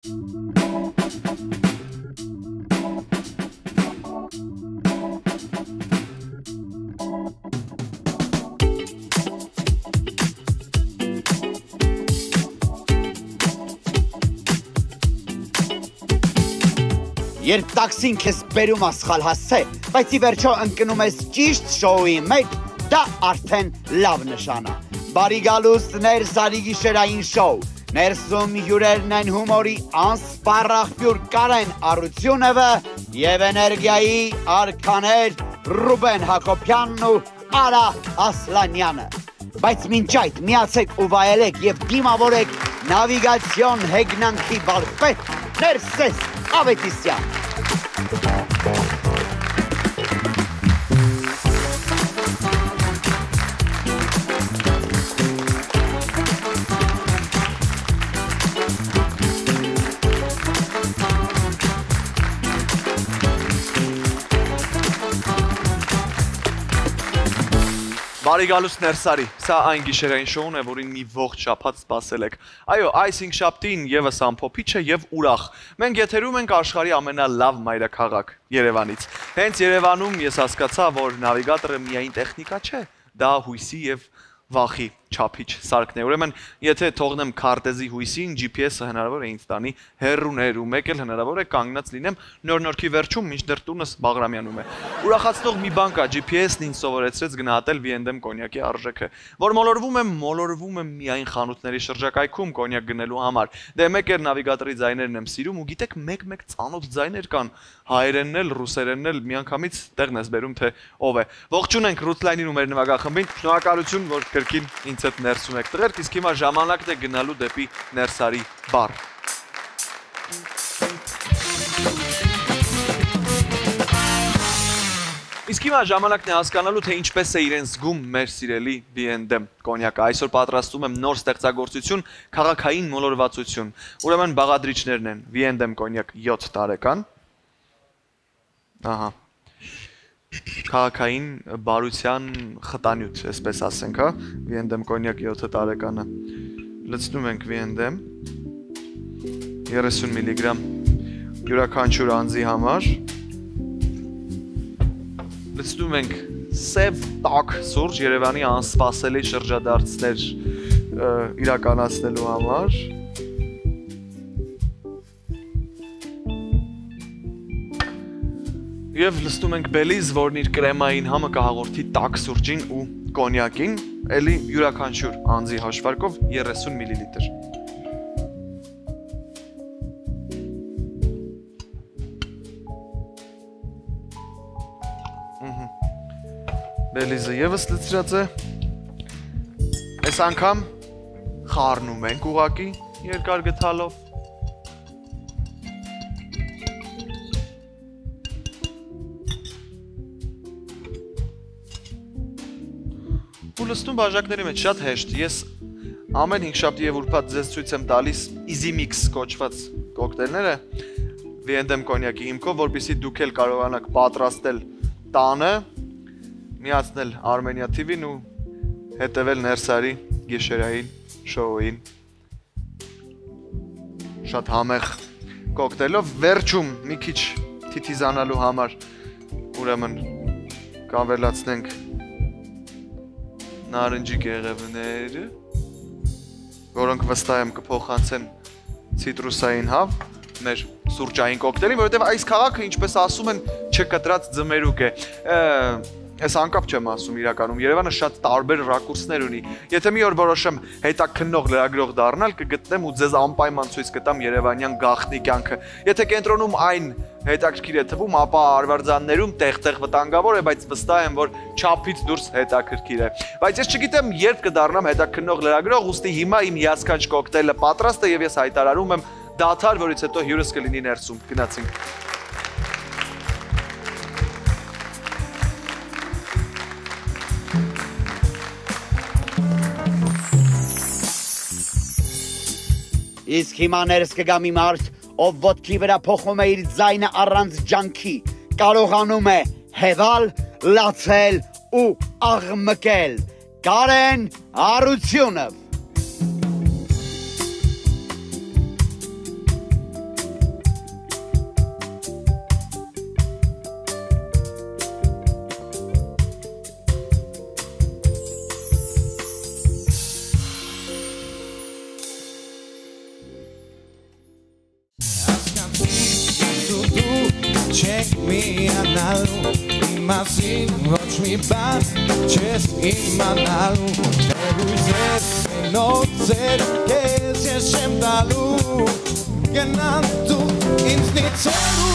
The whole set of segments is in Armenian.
Երբ տաքսին քեզ բերում ասխալ հասցե, բայց ի վերջո ընկնում ես ճիշտ շոուի մեջ, դա արդեն լավ նշան է։ Բարի գալուստ Ներսարի գիշերային շոու։ Ներսում հյուրերն են հումորի անսպառախտյուր Կարեն Արությունովը եւ էներգիայի արքաներ Ռուբեն Հակոբյանն ու Արա Ասլանյանը։ Բայց մինչ այդ միացեք ու վայելեք եւ դիմավորեք նավիգացիոն հեգնանքի վարպետ Ներսես Ավետիսյան։ Բարի գալուստ Ներսարի, սա այն գիշերային շոուն է, որին մի ողջ շաբաթ սպասել եք։ Այո, այս 5 շաբթին եւս ամփոփիչ է եւ ուրախ։ Մենք եթերում ենք աշխարհի ամենալավ մայրաքաղաք Երևանից։ Հենց Երևանում ես հասկացա, որ նավիգատորը միայն տեխնիկա չէ, դա հույսի եւ վախի չափիչ սարքն է։ Ուրեմն, եթե թողնեմ քարտեզի հույսին, GPS-ը հնարավոր է ինձ տանի հեռուներ ու մեկ էլ հնարավոր է կանգնած լինեմ նոր-նորքի վերջում, մինչդեռ տունս Բաղրամյանում է։ Ուրախացնող մի բան կա, GPS-ն ինձ սովորեցրեց գնահատել V&M կոնյակի արժեքը, որ մոլորվում եմ միայն խանութների շրջակայքում կոնյակ գնելու համար։ Դե մեկ էլ նավիգատորի ձայներն եմ սիրում ու գիտեք մեկ ծանոթ ձայներ կան, հայերենն էլ, ռուսերենն էլ, միանգամից տեղն ես բերում թե ով է։ Ողջունենք Rutline-ին ու մեր նվագախմբին, շնորհակալություն, որ կրկին ինձ հետ ներսում եք տղերք, իսկ հիմա ժամանակն է գնալու դեպի Ներսարի բար։ Իսկ հիմա ժամանակն է հասկանալու, թե ինչպես է իրեն զգում մեր սիրելի V&M կոնյակը։ Այսօր պատրաստում եմ նոր ստեղծագործություն, քաղաքային մոլորվածություն։ Ուրեմն բաղադրիչներն են V&M կոնյակ 7 տարեկան։ Ահա։ Քաղաքային բարության խտանյութ, այսպես ասենք, հա, V&M կոնյակ 7 տարեկանը։ Լցնում ենք V&M 30 միլիգրամ յուրաքանչյուր անձի համար։ Լցնում ենք սև տաք սուրճ Երևանի անսպասելի շրջադարձներ իրականացնելու համար։ Եվ լցնում ենք բելիզ, որն իր կրեմային համը կհաղորդի տաք սուրճին ու կոնյակին, էլի յուրաքանչյուր անձի հաշվարկով 30 միլիլիտր։ Բելիզը եւս լցրած է։ Այս անգամ խառնում ենք ուղակի երկար գթալով։ Ու լցնում բաժակների մեջ, շատ հեշտ։ Ես ամեն 5 շաբթի եւ ուրբաթ ձեզ ցույց եմ տալիս Easy Mix կոչված կոկտեյլները V&M կոնյակի հիմքով, որպեսզի դուք էլ կարողանաք պատրաստել տանը, միացնել Armenia TV-ն ու հետևել Ներսարի գիշերային շոուին։ Շատ համեղ կոկտեյլով վերջում մի քիչ թիթիզանալու համար ուրեմն կավելացնենք նարնջի գեղևները, որոնք վստահ եմ կփոխանցեն ցիտրուսային հավ մեր սուրճային կոկտեյլին, որովհետև այս քաղաքը, ինչպես ասում են, չկտրած ձմերուկ է։ Ես անկապ չեմ ասում իրականում, Երևանը շատ տարբեր ռակուրսներ ունի։ Եթե մի օր որոշեմ հետաքննող լրագրող դառնալ, կգտնեմ ու ձեզ անպայման ցույց կտամ երևանյան գաղտնի կյանքը։ Եթե կենտրոնում այն հետաքրքիր է թվում, ապա Արվարձաններում տեղ-տեղ վտանգավոր է, բայց վստահ եմ, որ չափից դուրս հետաքրքիր է։ Բայց ես չգիտեմ երբ կդառնամ հետաքննող լրագրող, ուստի հիմա իմ հիասքանչ կոկտեյլը պատրաստ է եւ ես հայտարարում եմ դադար, որից հետո հյուրս կլինի ներսում։ Գնացինք։ Իսկ հիմա ներս կգա մի մարդ, ով ոտքի վրա փոխում է իր ձայնը առանց ջանքի, կարողանում է հևալ, լացել ու աղմկել։ Կարեն Արությունով։ check me analu Imagine watch me back Just imanalu Nebuzer Nozer Kes yeshem dalu Genantu Inznitzeru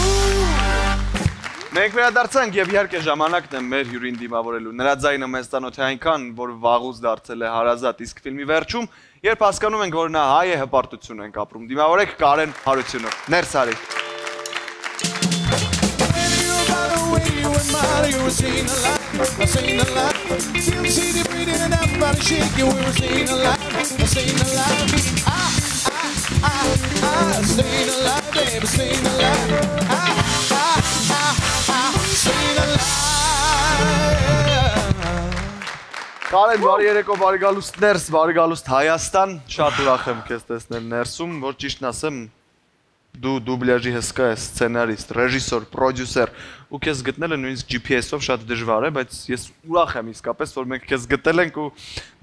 Մենք վերադարձանք եւ իհարկե ժամանակն է մեր հյուրին դիմավորելու։ Նրա ձայնը մեզ ծանոթ է այնքան, որ վաղուց դարձել է հարազատ, իսկ ֆիլմի վերջում, երբ հասկանում ենք, որ նա հայ է, հպարտություն ենք ապրում։ Դիմավորեք Կարեն Հարությունով։ Ներս արի։ Կարեն, բարի երեկո, բարի գալուստ ներս, բարի գալուստ Հայաստան, շատ ուրախ եմ քեզ տեսնել ներսում, որ ճիշտն ասեմ, դու դուբլյաժի հսկա ես, սցենարիստ, ռեժիսոր, պրոդյուսեր, ու քեզ գտնելը նույնիսկ GPS-ով շատ դժվար է, բայց ես ուրախ եմ իսկապես, որ մենք քեզ գտել ենք ու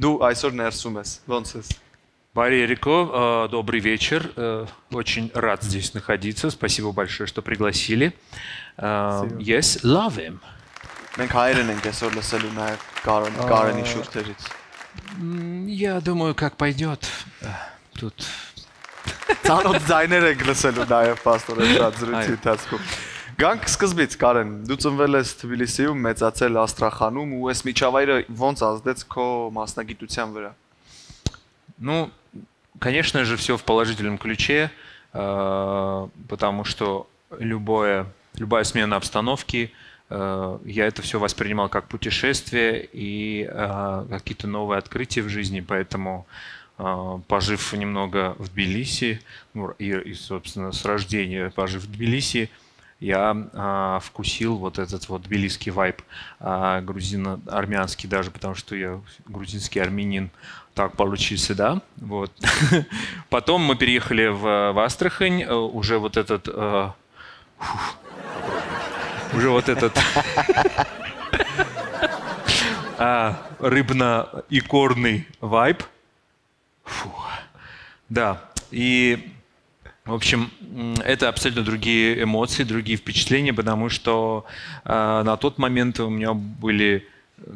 դու այսօր ներսում ես, ոնց ես։ Барри Ярико, добрый вечер. Очень рад здесь находиться. Спасибо большое, что пригласили. Yes, love him. Մենք հայերեն ենք այսօր լսելու նաև Կարենի շուրթերից։ Я думаю, как пойдет. Тут Ծանոթ ձայներ ենք լսելու նաև պաստորեն շատ զրույցի ընթացքում։ Գանք սկզբից Կարեն, դու ծնվել ես Թբիլիսիում, մեծացել Աստրախանում ու այս միջավայրը ոնց ազդեց քո մասնագիտության վրա։ Ну, конечно же, все в положительном ключе, потому что любая смена обстановки, я это все воспринимал как путешествие и какие-то новые открытия в жизни, поэтому, пожив немного в Тбилиси, и, собственно, с рождения пожив в Тбилиси, я вкусил вот этот вот тбилисский вайб, грузино-армянский даже, потому что я грузинский армянин, так получился, да, вот. Потом мы переехали в Астрахань, уже вот этот рыбно-икорный вайб, да, и в общем, это абсолютно другие эмоции, другие впечатления, потому что на тот момент у меня были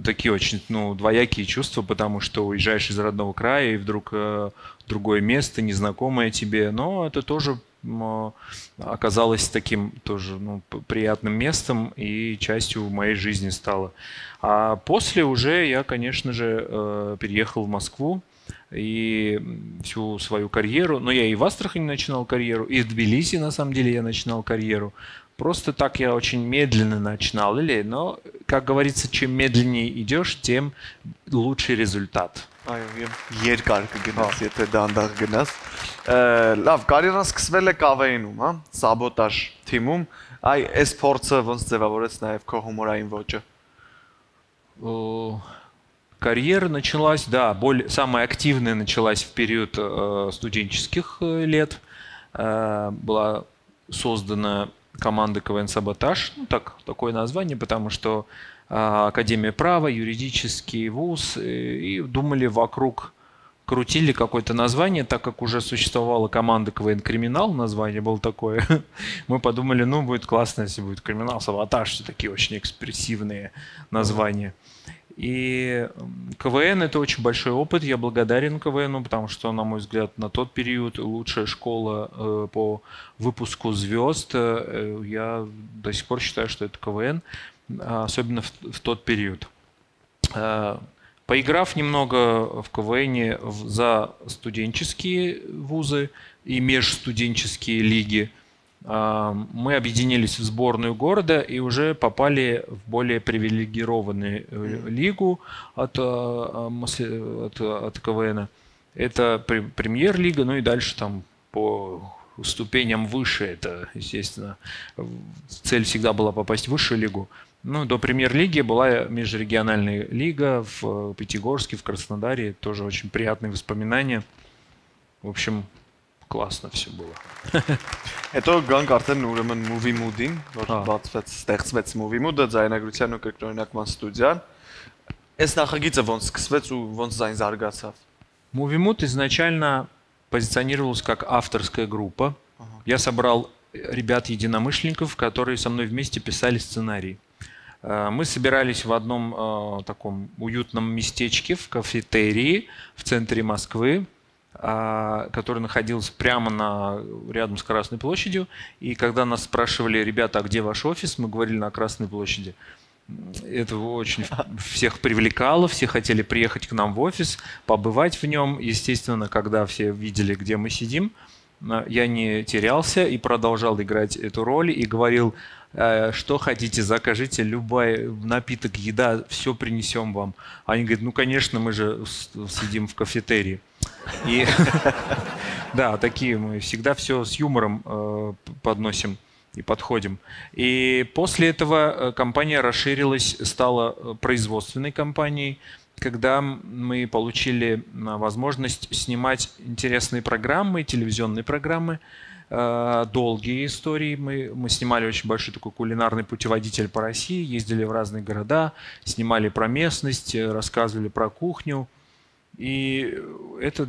такие очень, двоякие чувства, потому что уезжаешь из родного края и вдруг другое место, незнакомое тебе, но это тоже оказалось таким тоже приятным местом и частью моей жизни стало. А после уже я, конечно же, переехал в Москву и всю свою карьеру, но я и в Астрахани начинал карьеру, и в Тбилиси на самом деле я начинал карьеру. Просто так я очень медленно начинал, но, как говорится, чем медленнее идешь, тем лучший результат. Երկար կգնաս, եթե դանդաղ գնաս։ Լավ, կարիերան սկսվել է կավեինում, հա, սաբոտաժ թիմում, այս փորձը ոնց ձևավորեց նաև քո հումորային ոճը։ Карьера началась, да, самая активная началась в период студенческих лет. Была создана команда КВН «Саботаж», такое название, потому что Академия права, юридический вуз, и думали вокруг, крутили какое-то название, так как уже существовала команда КВН «Криминал», название было такое. Мы подумали, будет классно, если будет «Криминал», «Саботаж», все такие очень экспрессивные названия. И КВН – это очень большой опыт, я благодарен КВНу, потому что, на мой взгляд, на тот период лучшая школа по выпуску звезд. Я до сих пор считаю, что это КВН, особенно в тот период. Поиграв немного в КВН за студенческие вузы и межстуденческие лиги, мы объединились в сборную города и уже попали в более привилегированную лигу от КВН. Это премьер-лига, и дальше там по ступеням выше. Это, естественно, цель всегда была попасть в высшую лигу. До премьер-лиги была межрегиональная лига в Пятигорске, в Краснодаре. Тоже очень приятные воспоминания. В общем, классно все было. Հետո գանք արդեն ուրեմն Movie Mood-ին, որ ստեղծվեց Movie Mood-ը, ձայնագրության ու կրկնօրինակման ստուդիան։ Այս նախագիծը ոնց սկսվեց ու ոնց ձայն զարգացավ։ Movie Mood изначально позиционировался как авторская группа. Я собрал ребят-единомышленников, которые со мной вместе писали сценарий. Мы собирались в одном таком уютном местечке, в кафетерии в центре Москвы, который находился прямо рядом с Красной площадью. И когда нас спрашивали: ребята, а где ваш офис, мы говорили: на Красной площади. Это очень всех привлекало, все хотели приехать к нам в офис, побывать в нем. Естественно, когда все видели, где мы сидим, я не терялся и продолжал играть эту роль и говорил: что хотите, закажите, любой напиток, еда, все принесем вам. Они говорят: ну, конечно, мы же сидим в кафетерии. И да, такие мы всегда все с юмором подносим и подходим. И после этого компания расширилась, стала производственной компанией, когда мы получили возможность снимать интересные программы, телевизионные программы, долгие истории. Мы снимали очень большой такой кулинарный путеводитель по России, ездили в разные города, снимали про местность, рассказывали про кухню. И это,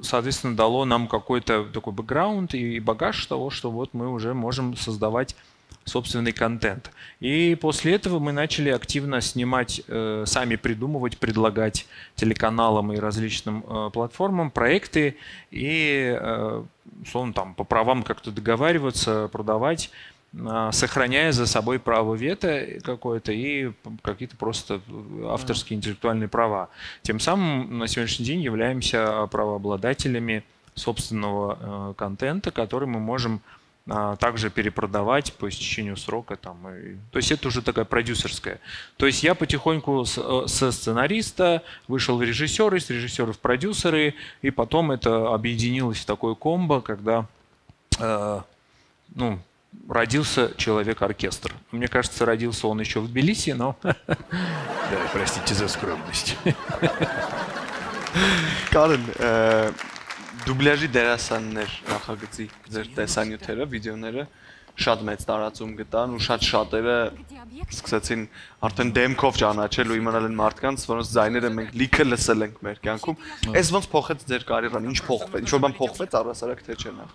соответственно, дало нам какой-то такой бэкграунд и багаж того, что вот мы уже можем создавать собственный контент. И после этого мы начали активно снимать, сами придумывать, предлагать телеканалам и различным платформам проекты и, условно, там, по правам как-то договариваться, продавать, сохраняя за собой право вето какое-то и какие-то просто авторские интеллектуальные права. Тем самым на сегодняшний день являемся правообладателями собственного контента, который мы можем также перепродавать по истечению срока. То есть это уже такая продюсерская. То есть я потихоньку со сценариста вышел в режиссеры, с режиссеров в продюсеры, и потом это объединилось в такое комбо, когда родился человек-оркестр. Мне кажется, родился он еще в Тбилиси, но... Да, простите за скромность. Կարեն, դուբլաժի դերասաններ նախագծի ձեր տեսանյութերը, վիդեոները շատ մեծ տարածում գտան ու շատ շատերը սկսեցին արդեն դեմքով ճանաչել ու իմանալ են մարդկանց, որոնց ձայները մենք լիքը լսել ենք մեր կյանքում։ Այս ոնց փոխեց ձեր կարիերան, ինչ փոխվեց, ինչ որ բան փոխվեց առհասարակ թե չէ նախ։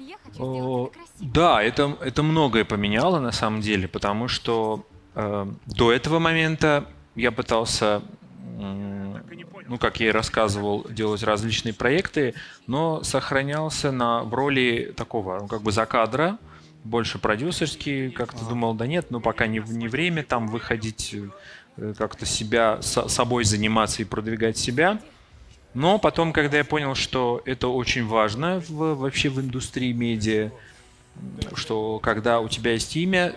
Да, это многое поменяло на самом деле, потому что до этого момента я пытался, как я и рассказывал, делать различные проекты, но сохранялся в роли такого, как бы закадра, больше продюсерский, как-то думал, да нет, пока не время там выходить, как-то собой заниматься и продвигать себя. Но потом, когда я понял, что это очень важно вообще в индустрии медиа, что когда у тебя есть имя,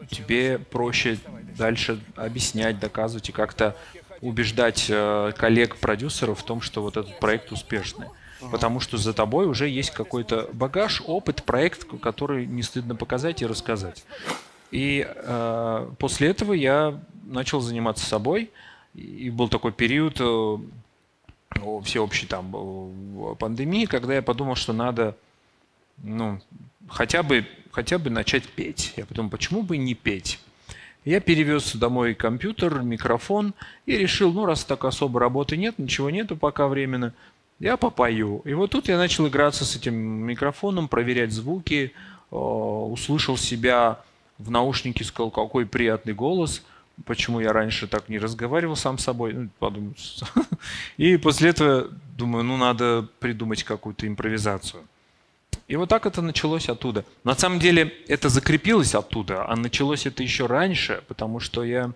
тебе проще дальше объяснять, доказывать и как-то убеждать коллег-продюсеров в том, что вот этот проект успешный. Потому что за тобой уже есть какой-то багаж, опыт, проект, который не стыдно показать и рассказать. И после этого я начал заниматься собой. И был такой период всеобщей пандемии, когда я подумал, что надо хотя бы начать петь. Я подумал, почему бы не петь? Я перевез домой компьютер, микрофон и решил, раз так особо работы нет, ничего нету пока временно, я попою. И вот тут я начал играться с этим микрофоном, проверять звуки, услышал себя в наушнике, сказал, какой приятный голос, почему я раньше так не разговаривал сам с собой, подумал. И после этого думаю, надо придумать какую-то импровизацию. И вот так это началось оттуда. На самом деле это закрепилось оттуда, а началось это еще раньше, потому что я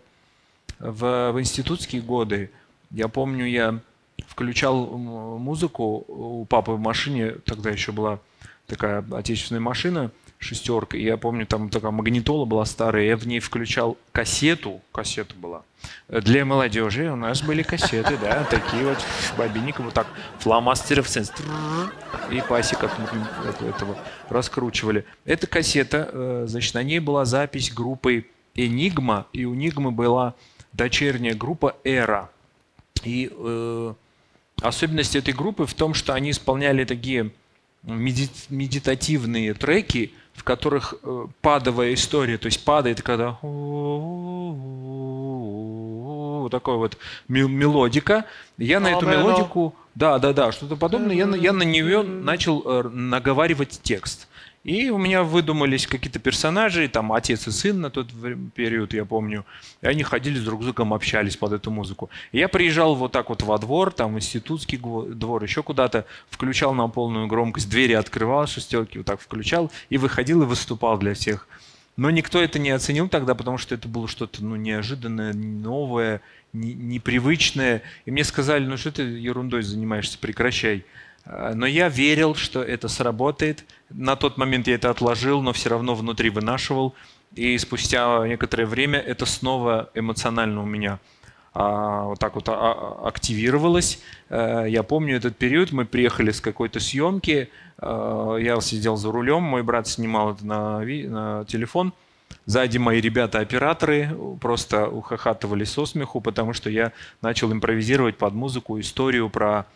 в институтские годы, я помню, я включал музыку у папы в машине, тогда еще была такая отечественная машина, шестерка, и я помню, там такая магнитола была старая, я в ней включал кассета была. Для молодежи у нас были кассеты, да, такие вот бобинники, вот так, фломастеров, и пасек от этого раскручивали. Эта кассета, значит, на ней была запись группы Enigma, и у Enigma была дочерняя группа Эра. И особенность этой группы в том, что они исполняли такие медитативные треки, в которых падовая история, то есть падает, когда вот такой вот мелодика. Я на эту мелодику, да, что-то подобное, я на нее начал наговаривать текст. И у меня выдумались какие-то персонажи, там отец и сын на тот период, я помню. И они ходили друг с другом, общались под эту музыку. И я приезжал вот так вот во двор, там институтский двор, еще куда-то, включал на полную громкость, двери открывал, шестерки вот так включал, и выходил и выступал для всех. Но никто это не оценил тогда, потому что это было что-то неожиданное, новое, непривычное. И мне сказали, ну что ты ерундой занимаешься, прекращай. Но я верил, что это сработает. На тот момент я это отложил, но все равно внутри вынашивал. И спустя некоторое время это снова эмоционально у меня вот так вот активировалось. Я помню этот период, мы приехали с какой-то съемки, я сидел за рулем, мой брат снимал это на телефон. Сзади мои ребята-операторы просто ухахатывали со смеху, потому что я начал импровизировать под музыку историю про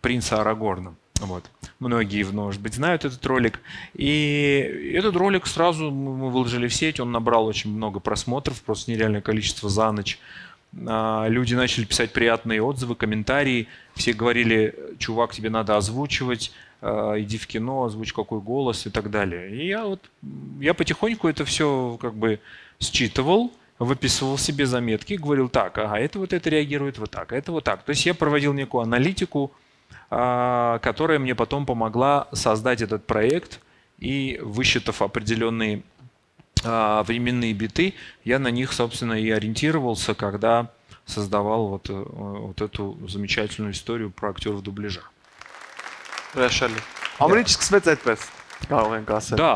принца Арагорна. Вот. Многие, может быть, знают этот ролик. И этот ролик сразу мы выложили в сеть, он набрал очень много просмотров, просто нереальное количество за ночь. Люди начали писать приятные отзывы, комментарии. Все говорили, чувак, тебе надо озвучивать, иди в кино, озвучь какой голос и так далее. И я потихоньку это все как бы считывал, выписывал себе заметки, говорил, так, ага, это вот это реагирует вот так, это вот так. То есть я проводил некую аналитику, которая мне потом помогла создать этот проект, и высчитав определенные временные биты, я на них, собственно, и ориентировался, когда создавал вот эту замечательную историю про актеров дубляжа. Հրաշալի։ Ամենից սկսվեց այդպես, կարող ենք ասել։ Да.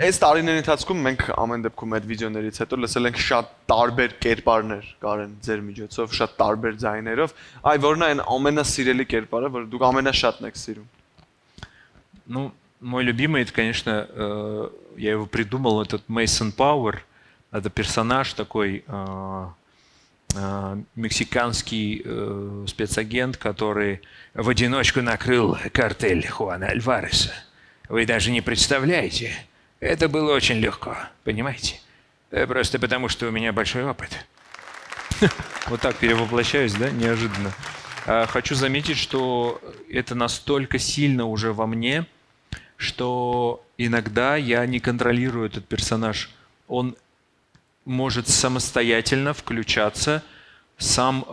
Այս տարիների ընթացքում մենք ամեն դեպքում այդ վիդեոներից հետո լսել ենք շատ տարբեր կերպարներ Կարեն ձեր միջոցով, շատ տարբեր ձայներով։ Այ որն է այն ամենասիրելի կերպարը, որ դուք ամենաշատն եք սիրում։ Ну, мой любимый, это, конечно, я его придумал, этот Мейсон Пауэр. Это персонаж такой, мексиканский спецагент, который в одиночку накрыл картель Хуана Альвареса. Вы даже не представляете. Это было очень легко, понимаете? Просто потому, что у меня большой опыт. Вот так перевоплощаюсь, да, неожиданно. Хочу заметить, что это настолько сильно уже во мне, что иногда я не контролирую этот персонаж. Он может самостоятельно включаться, сам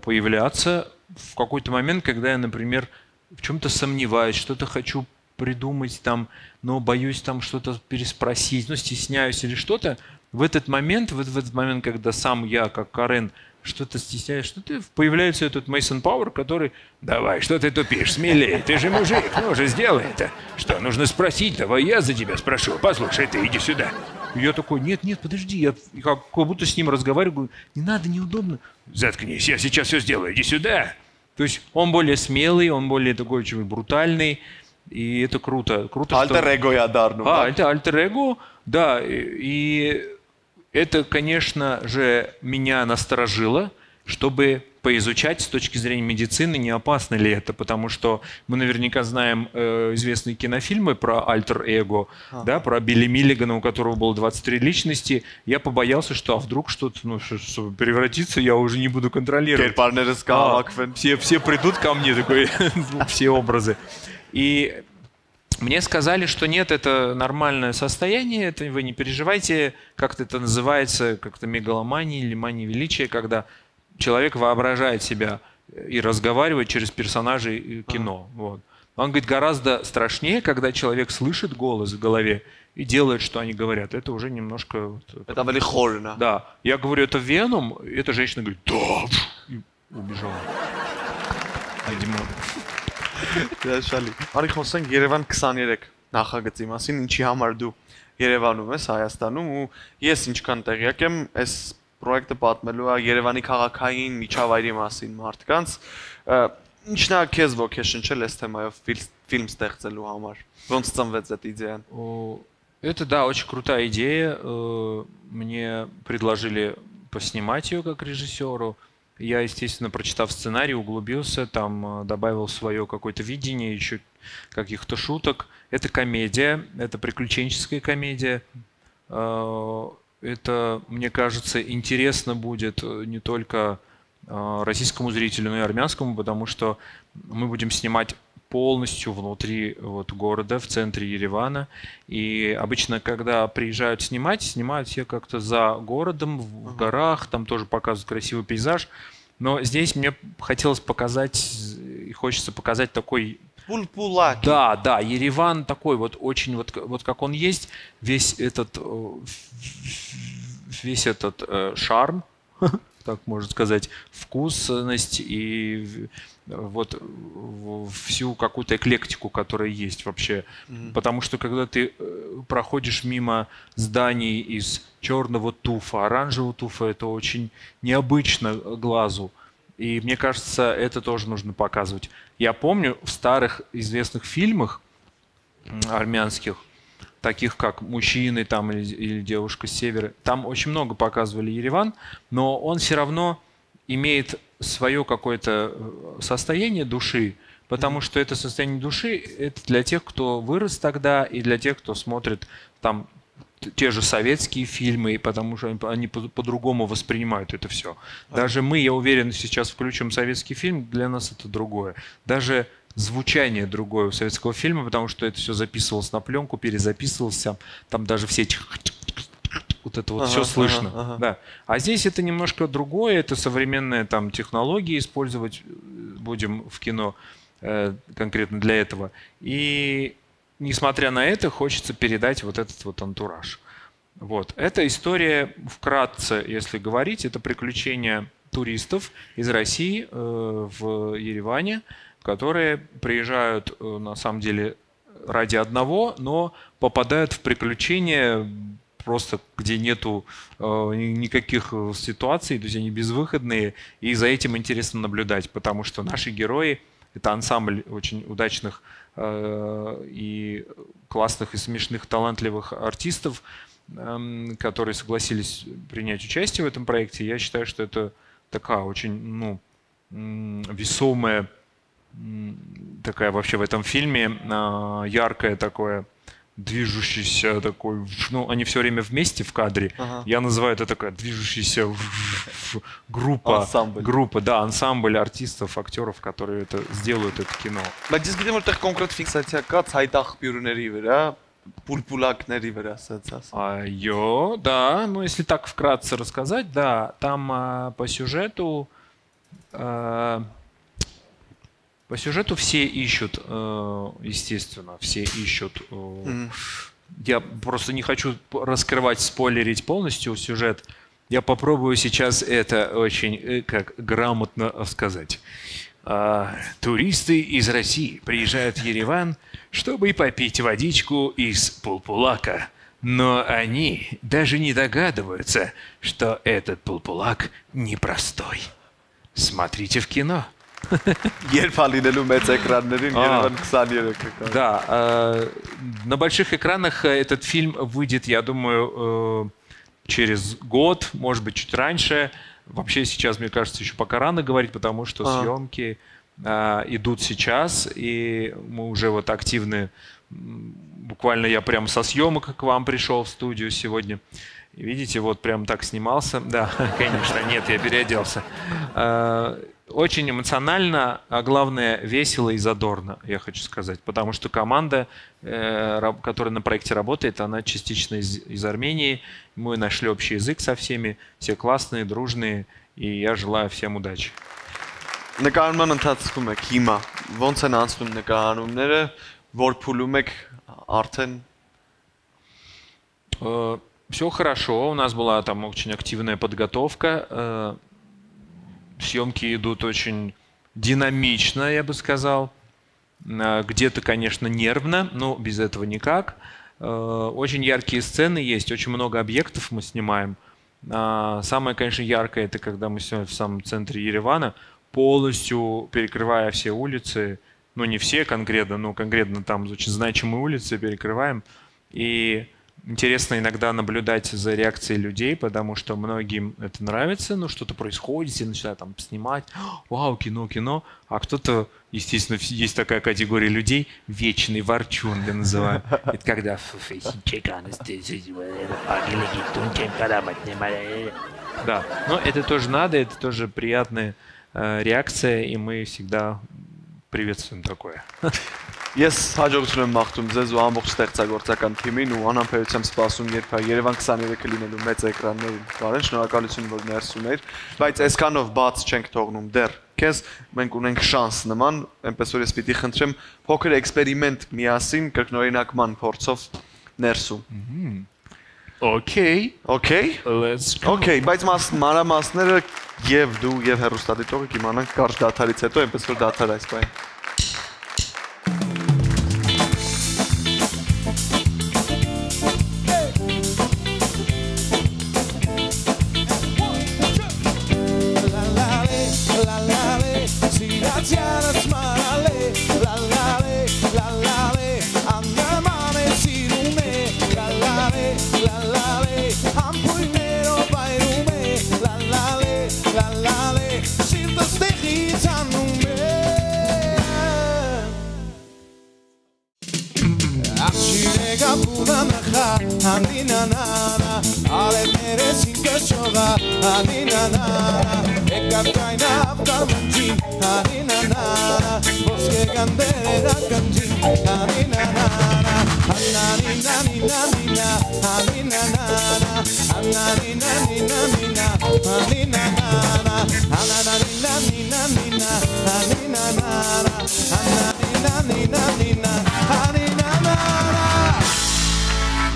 появляться в какой-то момент, когда я, например, в чем-то сомневаюсь, что-то хочу придумать там, но боюсь там что-то переспросить, ну, стесняюсь или что-то. В этот момент, когда сам я, как Карен, что-то стесняюсь, что-то появляется этот Мейсон Пауэр, который: давай, что ты тупишь, смелее, ты же мужик, ну же, сделай это. Что, нужно спросить, давай я за тебя спрошу, послушай, ты иди сюда. И я такой, нет, подожди, я как будто с ним разговариваю, не надо, неудобно. Заткнись, я сейчас все сделаю, иди сюда. То есть он более смелый, он более такой очень брутальный, и это круто. Альтер-эго я дарну. Это альтер-эго, да, и это, конечно же, меня насторожило, чтобы поизучать с точки зрения медицины, не опасно ли это, потому что мы наверняка знаем известные кинофильмы про альтер-эго, да, про Билли Миллигана, у которого было 23 личности. Я побоялся, что вдруг что-то превратится, я уже не буду контролировать. Все придут ко мне, такой, все образы. И мне сказали, что нет, это нормальное состояние, это вы не переживайте, как-то это называется, как-то мегаломания или мания величия, когда человек воображает себя и разговаривает через персонажей кино. Вот. Он говорит, гораздо страшнее, когда человек слышит голос в голове и делает, что они говорят. Это уже немножко... Это были хорно. Да. Я говорю, это Веном, и эта женщина говорит, да, и убежала. Видимо... Հրաշալի։ Արի խոսենք Երևան 23 նախագծի մասին, ինչի համար դու Երևանում ես, Հայաստանում, ու ես ինչքան տեղյակ եմ, այս պրոյեկտը պատմելու է Երևանի քաղաքային միջավայրի մասին մարդկանց։ Ինչն է քեզ ոգեշնչել այս թեմայով ֆիլմ ստեղծելու համար։ Ոնց ծնվեց այդ իդեան։ Это, да, очень крутая идея. Мне предложили поснимать ее как режиссеру. Я, естественно, прочитав сценарий, углубился, там добавил свое какое-то видение, еще каких-то шуток. Это комедия, это приключенческая комедия. Это, мне кажется, интересно будет не только российскому зрителю, но и армянскому, потому что мы будем снимать полностью внутри вот города, в центре Еревана. И обычно, когда приезжают снимают все как-то за городом, в горах, там тоже показывают красивый пейзаж. Но здесь мне хотелось показать, и хочется показать такой... Пулпулак. Да, Ереван такой вот очень, вот как он есть, весь этот шарм, так можно сказать, вкусность и вот всю какую-то эклектику, которая есть вообще. Потому что когда ты проходишь мимо зданий из черного туфа, оранжевого туфа, это очень необычно глазу. И мне кажется, это тоже нужно показывать. Я помню в старых известных фильмах армянских, таких как «Мужчины» там, или «Девушка с севера», там очень много показывали Ереван, но он все равно имеет свое какое-то состояние души, потому что это состояние души это для тех, кто вырос тогда, и для тех, кто смотрит там те же советские фильмы, потому что они по-другому воспринимают это все. Даже мы, я уверен, сейчас включим советский фильм, для нас это другое. Даже звучание другое у советского фильма, потому что это все записывалось на пленку, перезаписывалось, там даже все эти... Вот это вот все слышно. Да. А здесь это немножко другое, это современные там технологии использовать будем в кино конкретно для этого. И несмотря на это, хочется передать вот этот вот антураж. Вот. Эта история, вкратце, если говорить, это приключения туристов из России в Ереване, которые приезжают, на самом деле, ради одного, но попадают в приключения просто, где нету никаких ситуаций, то есть они безвыходные, и за этим интересно наблюдать, потому что наши герои — это ансамбль очень удачных и классных, и смешных, талантливых артистов, которые согласились принять участие в этом проекте. Я считаю, что это такая очень весомая, такая вообще в этом фильме яркое такое, движущийся такой, они все время вместе в кадре. Я называю это такая движущаяся группа. Ансамбль артистов, актеров, которые это сделают это кино. Բայց ես գիտեմ որտեղ կոնկրետ ֆիքսացիա կա ցայտախբյուրների վրա, пулпулакների вրա, ասած. Да, если так вкратце рассказать, да, там по сюжету все ищут, естественно, все ищут. Я просто не хочу раскрывать, спойлерить полностью сюжет. Я попробую сейчас это очень как грамотно сказать. Туристы из России приезжают в Ереван, чтобы попить водичку из пулпулака. Но они даже не догадываются, что этот пулпулак непростой. Смотрите в кино. Да, на больших экранах этот фильм выйдет, я думаю, через год, может быть, чуть раньше. Вообще сейчас, мне кажется, еще пока рано говорить, потому что съемки идут сейчас, и мы уже вот активны. Буквально я прям со съемок к вам пришел в студию сегодня. Видите, вот прям так снимался. Да, конечно, нет, я переоделся. Очень эмоционально, а главное весело и задорно, я хочу сказать. Потому что команда, которая на проекте работает, она частично из Армении. Мы нашли общий язык со всеми. Все классные, дружные. И я желаю всем удачи. Նկարման ընթացքում եք հիմա, ոնց են անցնում նկարահանումները, որ փուլում եք արդեն? Все хорошо, у нас была там очень активная подготовка. Съемки идут очень динамично, я бы сказал. Где-то, конечно, нервно, но без этого никак. Очень яркие сцены есть, очень много объектов мы снимаем. Самое, конечно, яркое, это когда мы снимаем в самом центре Еревана, полностью перекрывая все улицы. Ну, не все конкретно, но конкретно там очень значимые улицы перекрываем. И интересно иногда наблюдать за реакцией людей, потому что многим это нравится, ну что-то происходит, и начинают там снимать, вау, кино, а кто-то, естественно, есть такая категория людей, вечный ворчун, я называю. Это когда... Да, но это тоже надо, это тоже приятная реакция, и мы всегда приветствуем такое. Ես հաջողություն եմ մաղթում ձեզ ու ամբողջ ստեղծագործական թիմին ու անհամբերությամբ սպասում երբ Երևան 23-ը լինելու մեծ էկրաններին։ Կարեն, շնորհակալություն որ ներս ուներ, բայց այսքանով բաց չենք թողնում դեռ։ Քեզ մենք ունենք շանս նման, այնպես որ ես պիտի խնդրեմ փոքր էքսպերիմենտ միասին կրկնօրինակման փորձով ներսում։ Okay. Okay, Let's go. Okay, բայց մանրամասները եւ դու եւ հեռուստադիտողը կիմանանք կարճ դադարից հետո, այնպես որ դադար այս բան։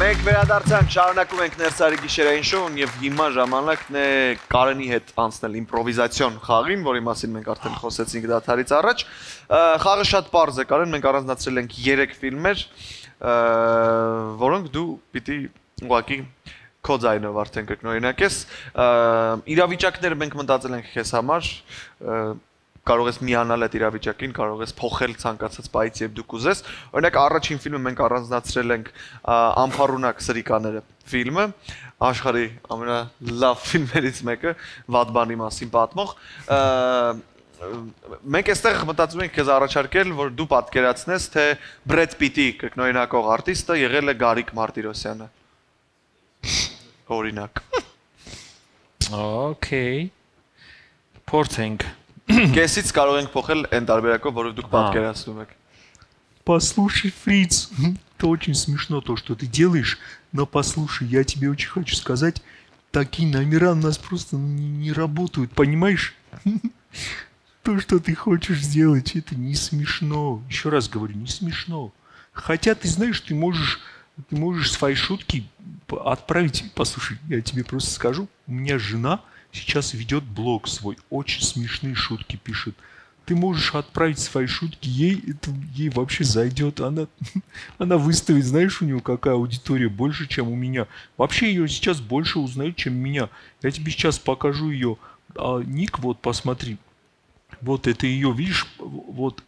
Մենք վերադարձանք, շարունակում ենք Ներսարի գիշերային շոուն եւ հիմա ժամանակն է Կարենի հետ անցնել իմպրովիզացիոն խաղին, որի մասին մենք արդեն խոսեցինք դաթարից առաջ։ Խաղը շատ պարզ է, Կարեն, մենք առանձնացրել ենք 3 ֆիլմեր, որոնք դու պիտի ուղղակի քո ձայնով արդեն կրկնօրինակես։ Իրավիճակները մենք մտածել ենք քեզ համար, կարող ես միանալ այդ իրավիճակին, կարող ես փոխել ցանկացած բայից եւ դու կուզես։ Օրինակ առաջին ֆիլմը մենք առանձնացրել ենք Ամփարունակ սրիկաները ֆիլմը, աշխարհի ամենալավ ֆիլմերից մեկը, վատ բանի մասին պատմող։ Մենք այստեղ մտածում ենք քեզ առաջարկել, որ դու պատկերացնես, թե Բրեդ Պիտի կրկնօրինակող արտիստը եղել է Գարիկ Մարտիրոսյանը։ Օրինակ։ Okay. Փորձենք։ Կեսից կարող ենք փոխել այն տարբերակով, որով դուք պատկերացնում եք։ Послушай, Фриц, это очень смешно то, что ты делаешь, но послушай, я тебе очень хочу сказать, такие номера у нас просто не работают, понимаешь? То, что ты хочешь сделать, это не смешно. Еще раз говорю, не смешно. Хотя ты знаешь, ты можешь свои шутки отправить. Послушай, я тебе просто скажу, у меня жена сейчас ведет блог свой, очень смешные шутки пишет. Ты можешь отправить свои шутки ей, это ей вообще зайдет. Она выставит, знаешь, у нее какая аудитория больше, чем у меня. Вообще ее сейчас больше узнают, чем меня. Я тебе сейчас покажу ее ник, вот посмотри. Вот это ее, видишь, вот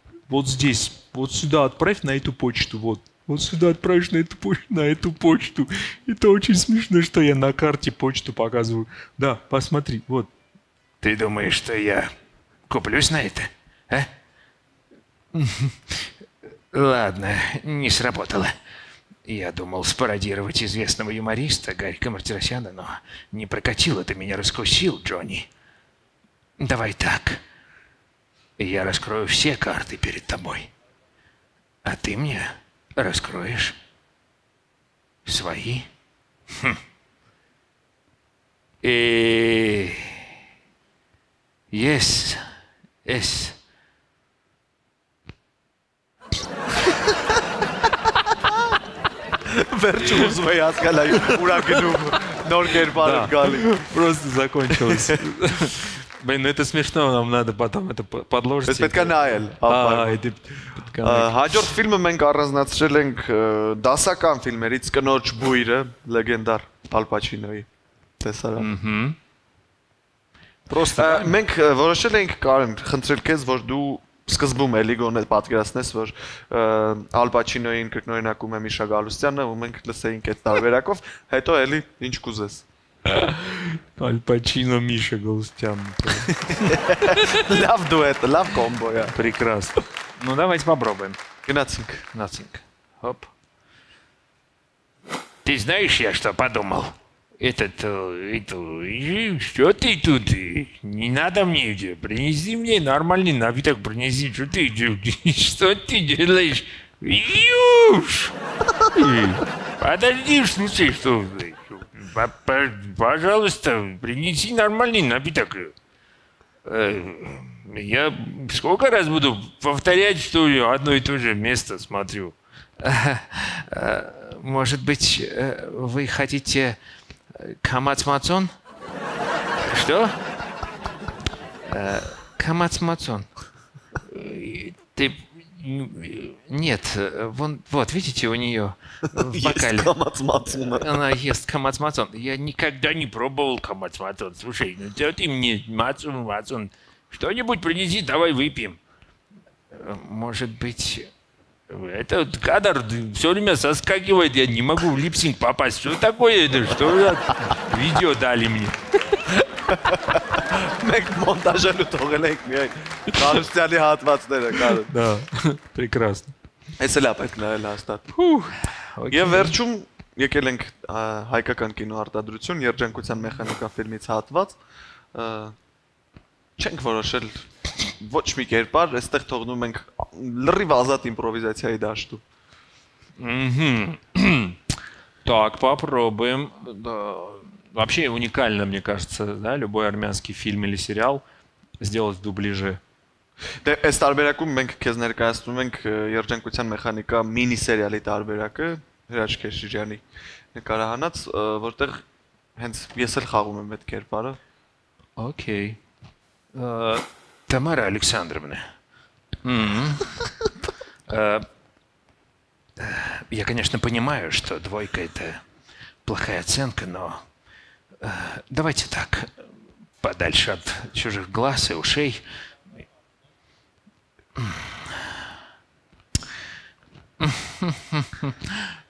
здесь, вот сюда отправь на эту почту, вот. Вот сюда отправишь на эту почту. Это очень смешно, что я на карте почту показываю. Да, посмотри, вот. Ты думаешь, что я куплюсь на это? А? Ладно, не сработало. Я думал спародировать известного юмориста Гарика Мартиросяна, но не прокатило, ты меня раскусил, Джонни. Давай так. Я раскрою все карты перед тобой. А ты мне раскроешь свои. И... Yes. Վերջում ուզում էի հասկանալ այ ուրա գնում նոր կերպարը գալի։ Просто закончилось. Блин, ну это смешно, нам надо потом это подложить. Ես պետք է նայել։ Հաջորդ ֆիլմը մենք առանձնացրել ենք դասական ֆիլմերից Կնոջ բույրը, լեգենդար Ալ Պաչինոյի տեսարան։ Просто մենք որոշել ենք Կարեն խնդրել քեզ, որ դու սկզբում էլի գոնե պատկերացնես, որ Ալ Պաչինոյին կրկնօրինակում է Միշա Գալուստյանը, ու մենք լսեինք այդ տարբերակով, հետո էլի ինչ կուզես։ Аль Пачино, Миша Галустян. Լավ դուետ, լավ կոմբո է։ прекрасно. Ну давайте попробуем. Գնացինք։ Хоп. Ты знаешь, я что подумал? Что ты тут? Не надо мне это. Принеси мне нормальный напиток, принеси. Что ты делаешь? Юж! Подожди, слушай, что... Пожалуйста, принеси нормальный напиток. Я сколько раз буду повторять, что одно и то же место смотрю? Может быть, вы хотите камацмацон? Что? Камацмацон. Ты... Нет, вот, видите, у нее в бокале. Она ест камацмацон. Я никогда не пробовал камацмацон. Слушай, ну ты мне мацун. Что-нибудь принеси, давай выпьем. Может быть... Этот кадр все время соскакивает, я не могу в липсинг попасть. Что такое это? Что за видео дали мне? Մենք մոնտաժելու թողել ենք միայն Կարուսյանի հատվածները կարը։ Да, прекрасно. Այս էլ է պետք նայել հաստատ։ Եվ վերջում եկել ենք հայկական կինոարտադրություն երջանկության մեխանիկա ֆիլմից հատված։ Չենք որոշել ոչ մի կերպար, այստեղ թողնում ենք լրիվ ազատ իմպրովիզացիայի դաշտում։ Так, попробуем. Вообще уникально, мне кажется, да, любой армянский фильм или сериал сделать в дубляже. Դե այս տարբերակում մենք քեզ ներկայացնում ենք երջանկության մեխանիկա մինի սերիալի տարբերակը Հրաչ Քեշիրյանի նկարահանած, որտեղ հենց ես էլ խաղում եմ այդ կերպարը։ Окей. Тамара Александровна. Я, конечно, понимаю, что 2 – это плохая оценка, но давайте так, подальше от чужих глаз и ушей.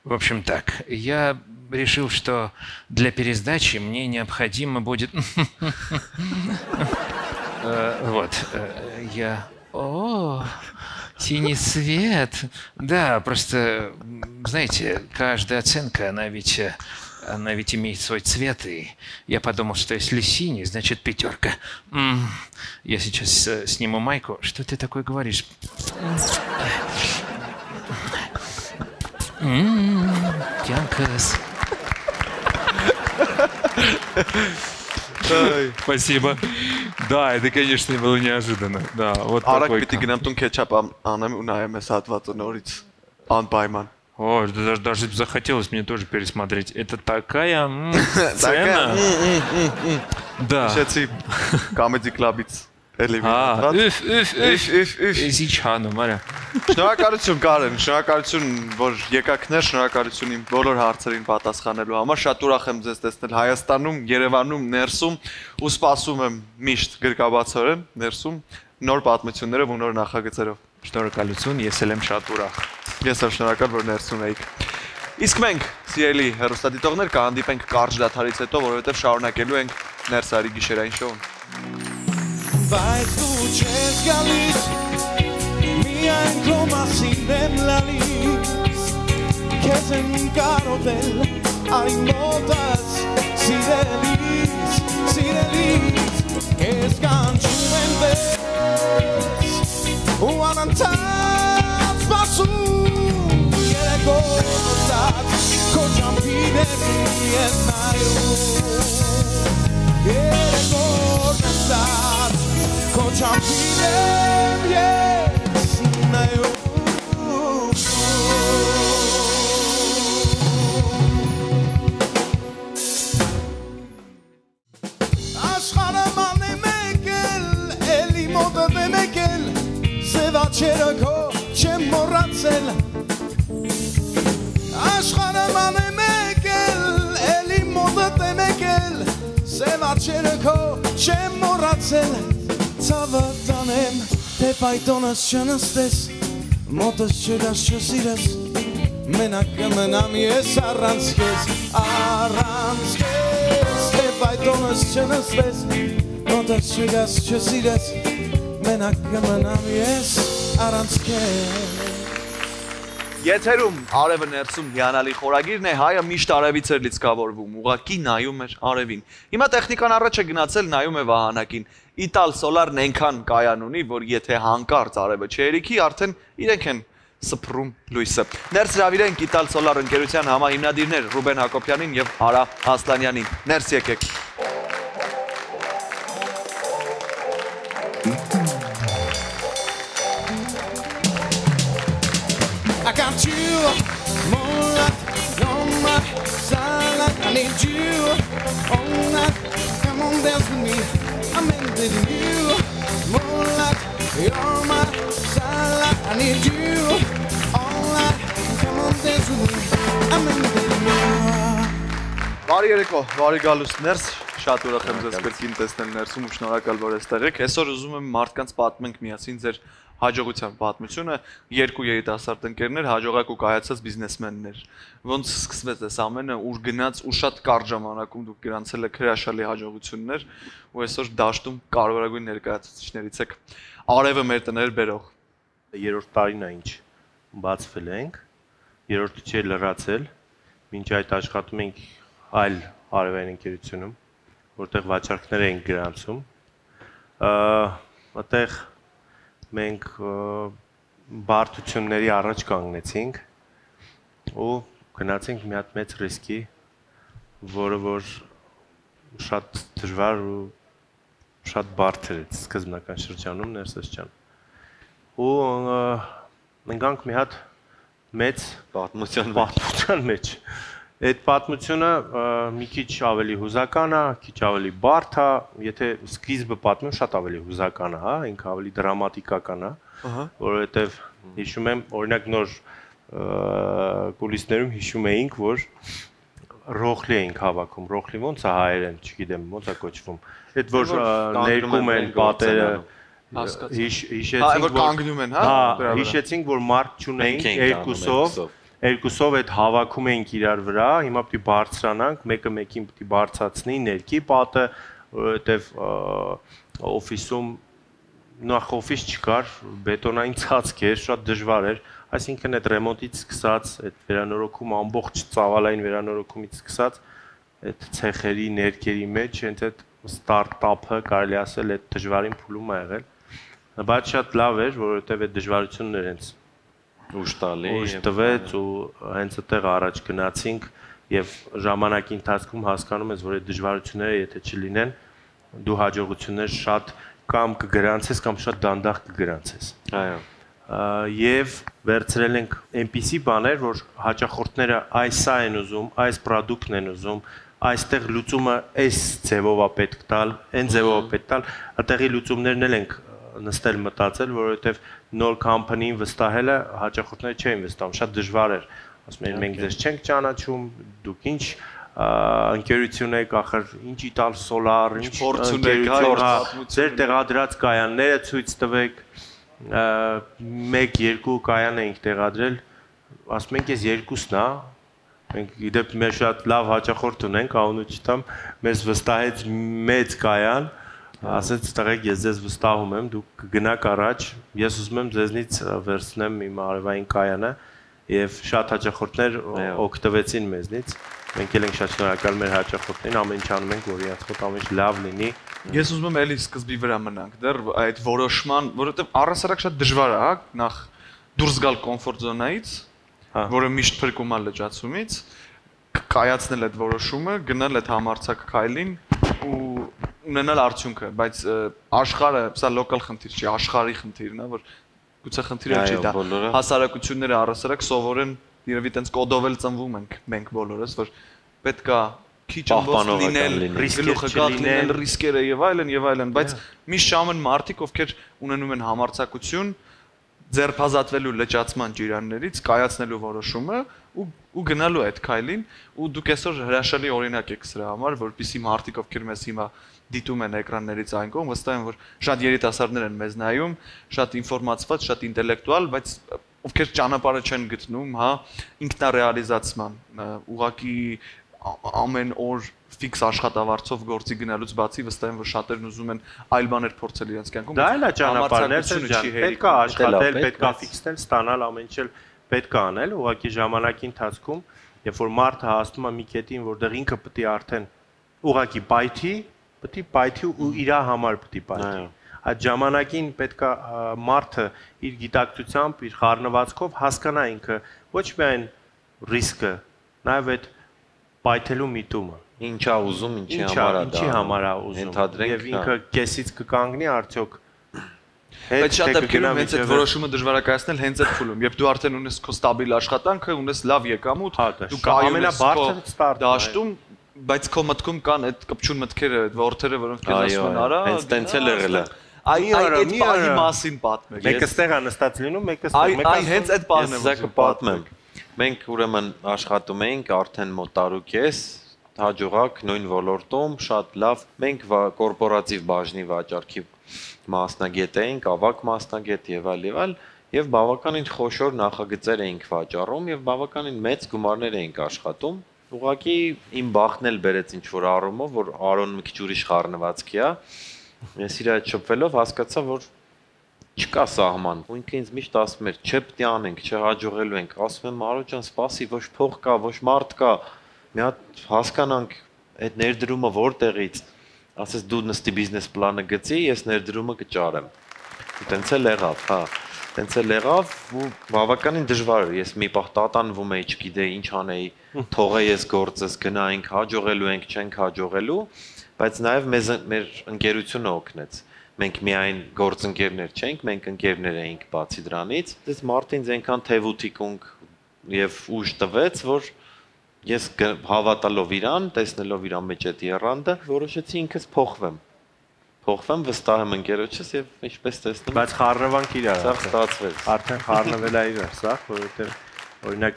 В общем так, я решил, что для пересдачи мне необходимо будет... Вот, я... О, синий свет. Да, просто, знаете, каждая оценка, она ведь имеет свой цвет, и я подумал, что если синий, значит 5. Я сейчас сниму майку. Что ты такое говоришь? Янкас. Спасибо. Да, это, конечно, было неожиданно. Да, вот Արագ такой. պիտի գնամ տուն քեչապ անեմ ու նայեմ այս հատվածը նորից անպայման։ О, даже захотелось мне тоже пересмотреть. Это такая сцена. Да. Շեցի Comedy Club-ից էլի մի հատված։ Զիչանը, մարա։ Շնորհակալություն Կարեն, շնորհակալություն, որ եկակներ, շնորհակալություն իմ բոլոր հարցերին պատասխանելու համար։ Շատ ուրախ եմ ձեզ տեսնել Հայաստանում, Երևանում, ներսում ու սպասում եմ միշտ գրկաբացորեն ներսում նոր պատմություններով ու նոր նախագծերով։ Շնորհակալություն, ես էլ եմ շատ ուրախ։ Ես եմ շնորհակալ, որ ներսում եք։ Իսկ մենք, սիրելի հեռուստադիտողներ, կհանդիպենք կարճ դադարից հետո, որովհետև շարունակելու ենք Ներսարի գիշերային շոուն։ Բայց դու չես գալիս, միայն քո մասին եմ լալիս, քեզ եմ կարոտել այն մոտս, սիրելիս, քեզ կանչում եմ պես, ու անընդհատ սպասում, երեկոտ քո ճամփիներ ես նայում, երեկոտ քո ճամփիներ ես նայում Աշխարհը ման է մեկել, էլի մոտդ է մեկել, սևաչերը քո չեմ մոռացել Աշխարհը ման է մեկել, էլի մոտդ է մեկել, սևաչերը քո չեմ մոռացել Ցավը տանեմ, թե պայտոնս չնստես, մոտս չգաս չսիրես, մենակ կմնամ ես առանց քեզ, թե պայտոնս չնստես, մոտս չգաս չսիրես, մենակ կմնամ ես առանց քեզ Եթերում արևը ներսում հիանալի խորագիրն է, հայը միշտ արևից էր լիցքավորվում, ուղղակի նայում էր արևին։ Հիմա տեխնիկան առաջ է գնացել, նայում է վահանակին։ Իտալ Սոլարն այնքան կայան ունի, որ եթե հանկարծ արևը չերիքի, արդեն իրենք են սփռում լույսը։ Ներս հրավիրենք Իտալ Սոլար ընկերության համահիմնադիրներ Ռուբեն Հակոբյանին եւ Արա Ասլանյանին։ Ներս եկեք։ I got you, moonlight, you're my starlight. I need you all night. Come on, dance with me. I'm into you, moonlight, you're my starlight. I need you all night. Come on, dance with me. I'm into you. Բարի երեկո, բարի գալուստ ներս, շատ ուրախ եմ ձեզ կրկին տեսնել ներսում ու շնորհակալ որ այստեղ եք։ Այսօր ուզում եմ մարդկանց պատմենք միասին ձեր հաջողության պատմությունը, երկու երիտասարդ ընկերներ, հաջողակ ու կայացած բիզնեսմեններ։ Ոնց սկսվեց այս ամենը, ուր գնաց ու շատ կարճ ժամանակում դուք գրանցել եք հրաշալի հաջողություններ ու այսօր դաշտում կարևորագույն ներկայացուցիչներից եք։ Արևը մեր տներ բերող։ Երրորդ տարին է ինչ բացվել ենք, երրորդը չէ լրացել, մինչ այդ աշխատում ենք այլ արևային ընկերությունում, որտեղ վաճառքներ ենք գրանցում։ Այդտեղ մենք բարդությունների առաջ կանգնեցինք ու գնացինք մի հատ մեծ ռիսկի, որը որ շատ դժվար ու շատ բարդ էր սկզբնական շրջանում ներսես ջան։ Ու ընկանք մի հատ մեծ պատմության մեջ։ Այդ պատմությունը մի քիչ ավելի հուզական է, քիչ ավելի բարդ է, եթե սկիզբը պատմեմ շատ ավելի հուզական է, հա, ինքը ավելի դրամատիկական է, որովհետև հիշում եմ, օրինակ նոր կուլիսներում հիշում էինք, որ ռոխլի էինք հավաքում, ռոխլի ոնց է հայերեն, չգիտեմ, ոնց է կոչվում, այդ որ ներկում են պատերը, հիշեցինք, որ մարդ չունեինք երկուսով այդ հավաքում էինք իրար վրա, հիմա պիտի բարձրանանք, մեկը մեկին պիտի բարձացնի ներքի պատը, որովհետև օֆիսում նախ օֆիս չկար, բետոնային ցածկ էր, շատ դժվար էր, այսինքն այդ ռեմոնտից սկսած, այդ վերանորոգում ամբողջ ծավալային վերանորոգումից սկսած, այդ ցեխերի ներքերի մեջ հենց այդ ստարտափը կարելի ասել այդ դժվարին փուլում է եղել, բայց շատ լավ էր, որովհետև այդ դժվարությունները հենց ուշ տվեց ու հենց այդտեղ առաջ գնացինք եւ ժամանակի ընթացքում հասկանում ես, որ այդ դժվարությունները եթե չլինեն, դու հաջողություններ շատ կամ կգրանցես կամ շատ դանդաղ կգրանցես։ Այո։ Եվ վերցրել ենք այնպիսի բաներ, որ հաճախորդները այսա են ուզում, այս product-ն են ուզում, այստեղ լուծումը այս ձևով է պետք տալ, այն ձևով է պետք տալ, այդտեղի լուծումներն էլ ենք նստել մտածել, որովհետև նոր կամփանիին վստահելը հաճախորդները չէին վստահում, շատ դժվար էր։ Ասում էին մենք ձեզ չենք ճանաչում, դուք ինչ ընկերություն եք, ախր ինչ Իտալ Սոլար, ինչ փորձ ունեք, ձեր տեղադրած կայանները ցույց տվեք։ 1-2 կայան էինք տեղադրել, ասում ենք ես երկուսն է, մենք իդեպ մեր շատ լավ հաճախորդ ունենք, անունը չտամ, մեզ վստահեց մեծ կայան, ասեց տղեկ ես ձեզ վստահում եմ, դուք գնաք առաջ, ես ուզում եմ ձեզնից վերցնեմ իմ արևային կայանը եւ շատ հաճախորդներ օգտվեցին մեզնից, մենք էլ ենք շատ շնորհակալ մեր հաճախորդներին, ամեն ինչ անում ենք, որ իրաց ամեն ինչ լավ լինի։ Ես ուզում եմ էլի սկզբի վրա մնանք, դեռ այդ որոշման, որովհետեւ առհասարակ շատ դժվար է, հա, նախ դուրս գալ կոմֆորտ զոնայից, որը միշտ փրկում է լճացումից, կայացնել այդ որոշումը, գնալ այդ համարձակ քայլին ու ունենալ արդյունքը, բայց աշխարհը, սա լոկալ խնդիր չի, աշխարհի խնդիրն է, որ գուցե խնդիրը չի դա։ Հասարակությունները առհասարակ սովորեն երևի տենց կոդովել ծնվում ենք մենք բոլորս, որ պետքա քիչ ամբողջ լինել, գլուխը գալ լինել, ռիսկերը եւ այլն, բայց միշտ շամեն մարդիկ, ովքեր ունենում են համարձակություն ձերբազատվելու լճացման ջիրաններից, կայացնելու որոշումը ու գնալու այդ քայլին, ու դուք այսօր հրաշալի օրինակ եք սրա համար, որպեսզի մարդիկ, ովքեր մեզ հիմա դիտում են էկրաններից այն կողմ, վստահ եմ, որ շատ երիտասարդներ են մեզ նայում, շատ ինֆորմացված, շատ ինտելեկտուալ, բայց ովքեր ճանապարհը չեն գտնում, հա, ինքնարեալիզացման, ուղղակի ամեն օր ֆիքս աշխատավարձով գործի գնալուց բացի վստահ եմ, որ շատերն ուզում են այլ բաներ փորձել իրենց կյանքում։ Դա էլ է ճանապարհներ, պետք է աշխատել, պետք է ֆիքսնել, ստանալ ամեն ինչ էլ պետք է անել, ուղղակի ժամանակի ընթացքում, երբ որ մարդը հասնում է մի կետին, որտեղ ինքը պետք է արդեն ուղղակի պայթի ու իր համար պետք է պայթի։ Այդ ժամանակին պետք է մարդը իր գիտակցությամբ, իր խառնվածքով հասկանա ինքը ոչ միայն ռիսկը, նաև այդ պայթելու միտումը։ Ինչա ուզում, ինչի համար է ուզում։ Եվ ինքը կեսից կկանգնի արդյոք։ Բայց շատ դեպքերում հենց այդ որոշումը դժվարակայացնել հենց այդ փուլում, երբ դու արդեն ունես քո ստաբիլ աշխատանքը, ունես լավ եկամուտ, դու ամենաբարձր դաշտում, բայց քո մտքում կան այդ կպչուն մտքերը, այդ ворթերը, որոնք քեզ ասում են արա, հենց տենց էլ եղել է։ Այդ պահի մասին պատմեք։ Մեկը ստեղ է նստած լինում, մեկը ստեղ, մեկը հենց այդ պահն է պատմեմ։ Մենք ուրեմն աշխատում էինք արդեն մոտ տարուկես, հաջողակ նույն ոլորտում, շատ լավ։ Մենք կորպորատիվ բաժնի վաճառքի մասնագետ էինք, ավագ մասնագետ եւ այլ, եւ բավականին խոշոր նախագծեր էինք վաճառում եւ բավականին մեծ գումարներ էինք աշխատում։ Ուղղակի իմ բախտն էլ բերեց ինչ-որ առումով, որ Արոն մի քիչ ուրիշ խառնվածքի է։ Ես իր այդ շփվելով հասկացա, որ չկա սահման։ Ու ինքը ինձ միշտ ասում էր, չէ պետք է անենք, չհաջողելու ենք։ Ասում եմ, Արո ջան, սպասի, ոչ փող կա, ոչ մարդ կա։ Մի հատ հասկանանք այդ ներդրումը որտեղից։ Ասես դու նստի բիզնես պլանը գծի, ես ներդրումը կճարեմ։ Ու տենց էլ եղավ, հա։ Տենց էլ եղավ ու բավականին դժվար էր։ Ես մի պահ տատանվում էի, չգիտեի ինչ անեի, թողեի ես գործս, գնայինք, հաջողելու ենք, չենք հաջողելու, բայց նաև մեր ընկերությունը օգնեց։ Մենք միայն գործընկերներ չենք, մենք ընկերներ էինք բացի դրանից։ Դες մարդը ինձ այնքան թևութիկունք եւ ուժ տվեց, որ ես հավատալով իրան, տեսնելով իր մեջ այդ եռանդը, որոշեցի ինքս փոխվեմ, վստահ եմ ընկերոջս եւ ինչպես տեսնում։ Բայց խառնվանք իրար։ Սա ստացվեց։ Արդեն խառնվել է իրար, սա, որովհետեւ օրինակ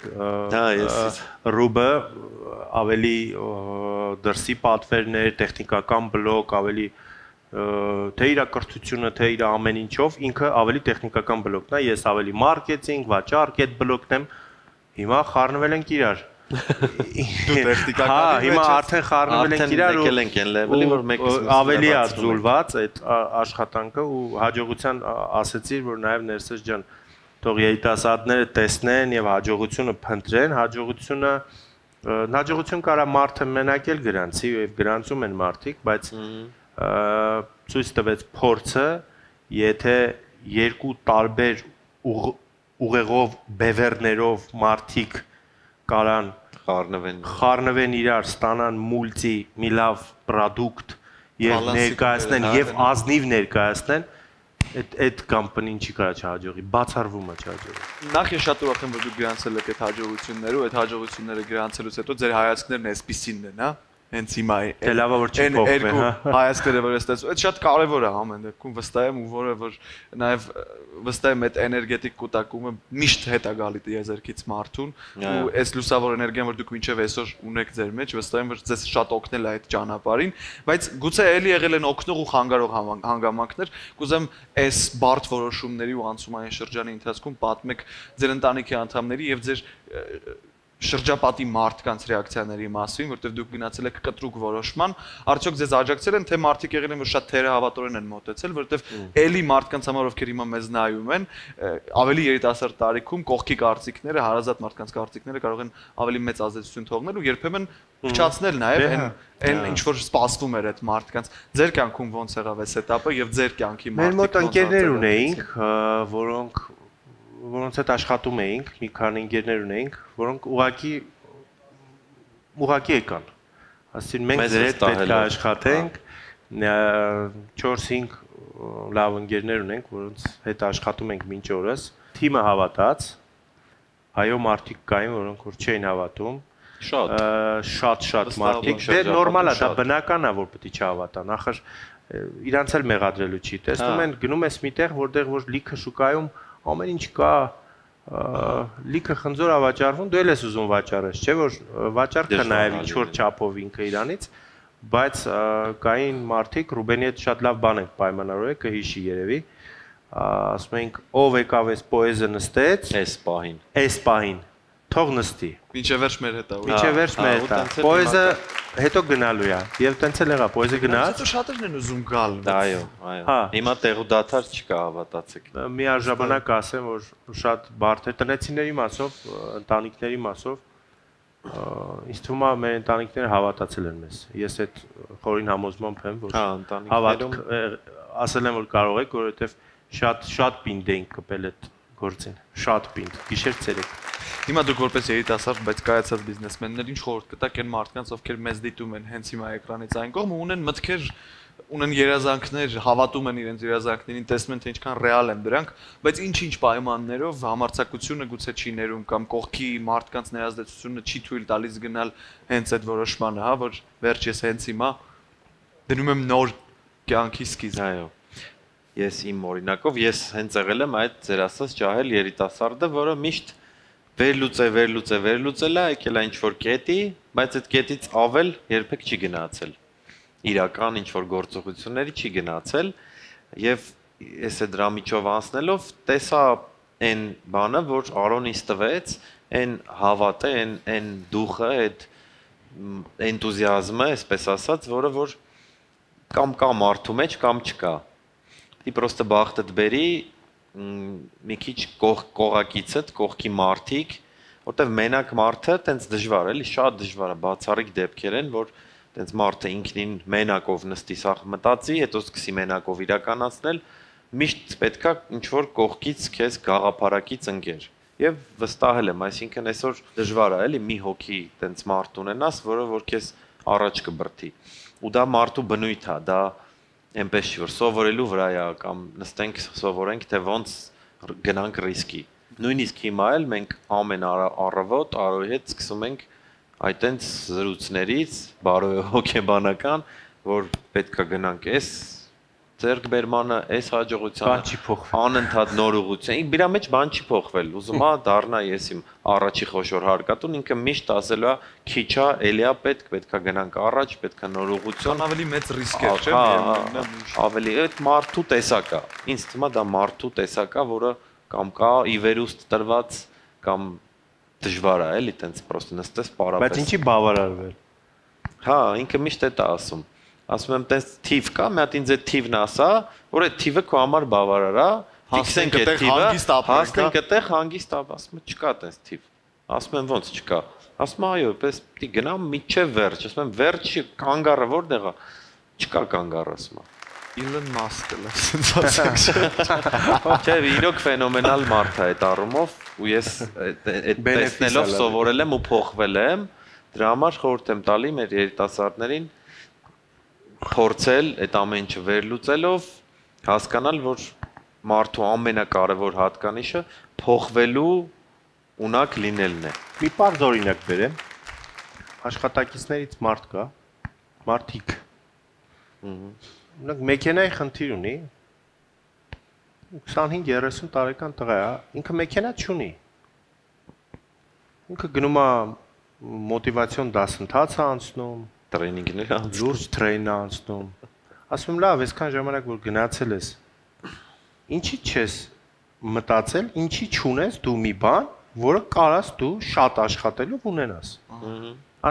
Ռուբը ավելի դրսի պատվերներ, տեխնիկական բլոկ, ավելի թե իր կրթությունը, թե իր ամեն ինչով ինքը ավելի տեխնիկական բլոկն է, ես ավելի մարքեթինգ, վաճառք այդ բլոկն եմ։ Հիմա խառնվել ենք իրար։ Դու տեխնիկական։ Հա, հիմա արդեն խառնվել ենք իրար ու եկել ենք այն լեվելի, որ մեկս ավելի է զուլված այդ աշխատանքը ու հաջողության ասեցիր, որ նաև Ներսես ջան թող երիտասարդները տեսնեն եւ հաջողությունը փնտրեն, հաջողություն կարա մարդը մենակ էլ գրանցի եւ գրանցում են մարդիկ, բայց ցույց տվեց փորձը, եթե երկու տարբեր ուղեղով բևեռներով մարդիկ կարան խառնվեն իրար, ստանան մուլտի մի լավ պրոդուկտ եւ ներկայացնեն եւ ազնիվ ներկայացնեն, այդ կամպանին չի կարա չհաջողի, բացառվում է չհաջողի։ Նախ ես շատ ուրախ եմ, որ դուք գրանցել եք այդ հաջողությունները, ու այդ հաջողությունները գրանցելուց հետո ձեր հայացքներն այսպիսինն են, հա։ Հենց հիմա դե լավ է որ չի փոխվեն, հա։ Հայացքները որ ես տեսնում, այդ շատ կարևոր է ամեն դեպքում, վստահ եմ ու որ նաև վստահ եմ այդ էներգետիկ կուտակումը միշտ հետ է գալի տիեզերքից մարդուն ու այս լուսավոր էներգիան որ դուք մինչև այսօր ունեք ձեր մեջ, վստահ եմ որ ձեզ շատ օգնել է այդ ճանապարհին, բայց գուցե էլի եղել են օգնող ու խանգարող հանգամանքներ, կուզեմ այս բարդ որոշումների ու անցումային շրջանի ընթացքում պատմեք ձեր ընտանիքի անդամների եւ ձեր շրջապատի մարդկանց ռեակցիաների մասին, որտեղ դուք գնացել եք կտրուկ որոշման, արդյոք ձեզ աջակցել են, թե մարդիկ եղել են, որ շատ թերահավատորեն են մոտեցել, որտեղ էլի մարդկանց համար, ովքեր հիմա մեզ նայում են, ավելի երիտասարդ տարիքում կողքի կարծիքները, հարազատ մարդկանց կարծիքները կարող են ավելի մեծ ազդեցություն թողնել ու երբեմն փչացնել նաև այն ինչ որ սպասվում էր այդ մարդկանց։ Ձեր կյանքում ոնց եղավ այս этаպը եւ ձեր կյանքի մարդիկ։ Մեր մոտ ընկերներ ունեինք, որոնց հետ աշխատում էինք, մի քանի ընկերներ ունեինք, որոնք ուղղակի եկան։ Ասին մենք ձեր հետ պետք է աշխատենք, 4-5 լավ ընկերներ ունենք, որոնց հետ աշխատում ենք մինչ օրս։ Թիմը հավատաց, այո մարդիկ կային, որոնք որ չէին հավատում։ Շատ մարդիկ, դե նորմալ է, դա բնական է, որ պետք է չհավատան, ախր իրանց էլ մեղադրելու չի։ Տեսնում են, գնում ես միտեղ, որտեղ որ լիքը շուկայում ամեն ինչ կա, լիքը խնձոր է վաճառվում, դու էլ ես ուզում վաճառես, չէ՞ որ վաճառքը նաև ինչ-որ չափով ինքը իրանից, բայց կային մարդիկ, Ռուբենի հետ շատ լավ բան ենք պայմանավորել, կհիշի երևի, ասում ենք ով եկավ այս պոեզը նստեց, այս պահին, Թող նստի։ Ինչե վերջ մեր հետ է։ Ինչե վերջ մեր հետ է։ Պոեզը հետո գնալու է։ Եվ տենց էլ եղա, պոեզը գնաց։ Հետո շատերն են ուզում գալ։ Այո, այո։ Հիմա տեղու դաթար չկա, հավատացեք։ Մի արժանանակ ասեմ, որ շատ բարդ է տնեցիների մասով, ընտանիքների մասով ինձ թվում է մեր ընտանիքները հավատացել են մեզ։ Ես այդ խորին համոզմամբ եմ, որ հավատք ասել եմ, որ կարող եք, որովհետև շատ պինդ էինք կպել այդ գործին, շատ պինդ, գիշեր ցերեկ։ Հիմա դուք որպես երիտասարդ, բայց կայացած բիզնեսմեններ ինչ խորհուրդ կտաք այն մարդկանց, ովքեր մեզ դիտում են հենց հիմա էկրանից այն կողմ ու ունեն մտքեր, ունեն երազանքներ, հավատում են իրենց երազանքներին, տեսնում են թե ինչքան ռեալ են դրանք, բայց ինչ-ինչ պայմաններով համարձակությունը գուցե չի ներում կամ կողքի մարդկանց ներազդեցությունը չի թույլ տալիս գնալ հենց այդ որոշմանը, հա, որ վերջ ես հենց հիմա դնում եմ նոր կյանքի սկիզբ։ Այո։ Ես իմ օրինակով ես հենց եղել եմ այդ ձեր ասած ջահել երիտասարդը, որը միշտ վերլուծել է, եկել է ինչ-որ կետի, բայց այդ կետից ավել երբեք չի գնացել։ Իրական ինչ-որ գործողությունների չի գնացել եւ ես այդ դրա միջով անցնելով տեսա այն բանը, որ Արոնից տվեց, այն հավատը, այն դուխը, այդ էնտուզիազմը, այսպես ասած, որը որ կամ կա մարդու մեջ, կամ չկա։ Դի պրոստը բախտդ բերի մի քիչ կողակիցդ, կողքի մարդիկ, որտեվ մենակ մարդը տենց դժվար էլի, շատ դժվար է, բացառիկ դեպքեր են, որ տենց մարդը ինքնին մենակով նստի սախ մտածի, հետո սկսի մենակով իրականացնել, միշտ պետքա ինչ-որ կողքից քեզ գաղափարակից ընկեր։ Եվ վստահել եմ, այսինքն այսօր դժվար է էլի մի հոգի տենց մարդ ունենաս, որը որ քեզ առաջ կբրդի։ Ու դա մարդու բնույթ է, դա այնպես չի, որ սովորելու վրա է կամ նստենք սովորենք, թե ոնց գնանք ռիսկի։ Նույնիսկ հիմա էլ մենք ամեն առավոտ Արոյի հետ սկսում ենք այտենց զրույցներից, բարոյհոգեբանական, որ պետք է գնանք այս ձեռքբերմանը, այս հաջողությանը, անընդհատ նոր ուղղություն։ Իրա մեջ բան չի փոխվել։ Ուզում ա դառնա ես իմ առաջի խոշոր հարկատուն, ինքը միշտ ասելու է, քիչ է, էլի է պետքա գնանք առաջ, պետքա նոր ուղղություն, ավելի մեծ ռիսկեր, չէ՞։ Ավելի այդ մարդու տեսակ է։ Ինձ թվում է դա մարդու տեսակ է, որը կամ կա ի վերուստ տրված, կամ դժվար է, էլի, տենց պրոստը նստես պարապես։ Բայց ինչի բավարարվել։ Հա, ինքը միշտ է դա ասում։ Ասում եմ, տենց թիվ կա, մի հատ ինձ այդ թիվն ասա, որ այդ թիվը քո համար բավարար է, ֆիքսենք այդ թիվը, հասնենք այդտեղ հանգիստ ապրենք, ասում եմ, չկա տենց թիվ։ Ասում եմ, ոնց չկա։ Ասում եմ, այո, պես պիտի գնամ միջև վերջ, ասում եմ, վերջի կանգառը որտեղ է։ Չկա կանգառ, ասում եմ։ Իլոն Մասկը ասենց ասենք։ Չէ, իրոք ֆենոմենալ մարդ է այդ առումով, ու ես այդ տեսնելով սովորել եմ ու փոխվել եմ, դրա համար խորհուրդ եմ տալի մեր երիտասարդներին փորձել այդ ամեն ինչը վերլուծելով հասկանալ, որ մարդու ամենակարևոր հատկանիշը փոխվելու ունակ լինելն է։ Մի պարզ օրինակ բերեմ։ Աշխատակիցներից մարդ կա, մարդիկ։ Ունենք մեքենայի խնդիր ունի։ 25-30 տարեկան տղա է, ինքը մեքենա չունի։ Ինքը գնում է մոտիվացիոն դասընթաց անցնում, տրեյնինգներ անցնում, լուրջ տրեյն անցնում։ Ասում եմ, լավ, այսքան ժամանակ որ գնացել ես, ինչի չես մտածել, ինչի չունես դու մի բան, որը կարաս դու շատ աշխատելով ունենաս։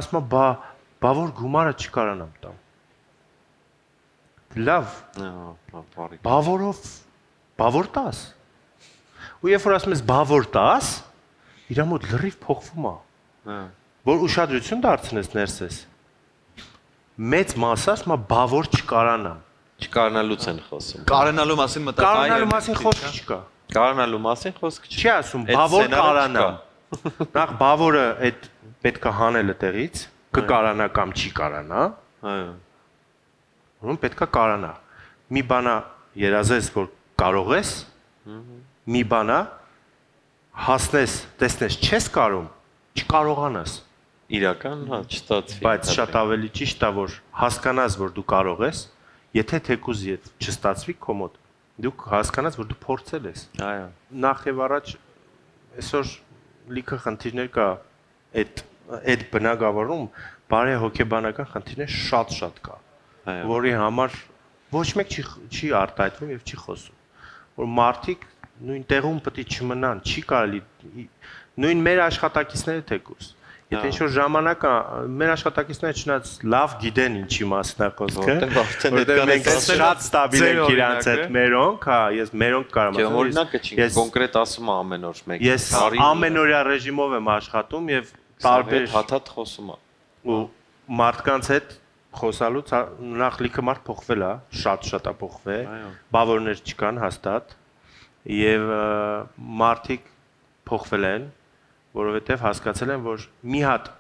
Ասում եմ, բա որ գումարը չկարանամ տամ։ Լավ, բավոր տաս։ Ու երբ որ ասում ես բավոր տաս, իր մոտ լրիվ փոխվում է։ Որ ուշադրություն դարձնես ներսես։ Մեծ մասը ասում է բավոր չկարանամ։ Չկարանալուց են խոսում։ Կարենալու մասին մտածում։ Կարանալու մասին խոսք չկա։ Կարանալու մասին խոսք չի ասում, բավոր կարանամ։ Նախ բավորը այդ պետք է հանելը տեղից, կկարանա կամ չի կարանա։ Այո։ Ում պետքա կարանա։ Մի բանա երազես, որ կարող ես, մի բանա հասնես, տեսնես, չես կարում, չկարողանաս։ Իրական, հա, չստացվի։ Բայց շատ ավելի ճիշտ է, որ հասկանաս, որ դու կարող ես, եթե թեկուզ չստացվի քո մոտ, դու հասկանաս, որ դու փորձել ես։ Այո։ Նախ եւ առաջ այսօր լիքը խնդիրներ կա այդ բնագավառում, բարեհոգեբանական խնդիրներ շատ կա, որի համար ոչ մեկ չի արտահայտվում եւ չի խոսում, որ մարդիկ նույն տեղում պետք է չմնան, չի կարելի նույն մեր աշխատակիցները թեկուզ Եթե ինչ-որ ժամանակ մեր աշխատակիցները չնայած լավ գիտեն ինչի մասն է խոսքը, որտեղ մենք շատ ստաբիլ ենք իրանց հետ մերոնք, հա, ես մերոնք կարամ ասեմ։ Օրինակը չի, կոնկրետ ասում ամեն օր մեկ։ Ես ամենօրյա ռեժիմով եմ աշխատում եւ տարբեր հաթաթ խոսում եմ։ Ու մարդկանց հետ խոսալուց նախ լիքը մարդ փոխվել է, շատ է փոխվել, բավորներ չկան հաստատ եւ մարդիկ փոխվել են որովհետև հասկացել եմ, որ մի հատ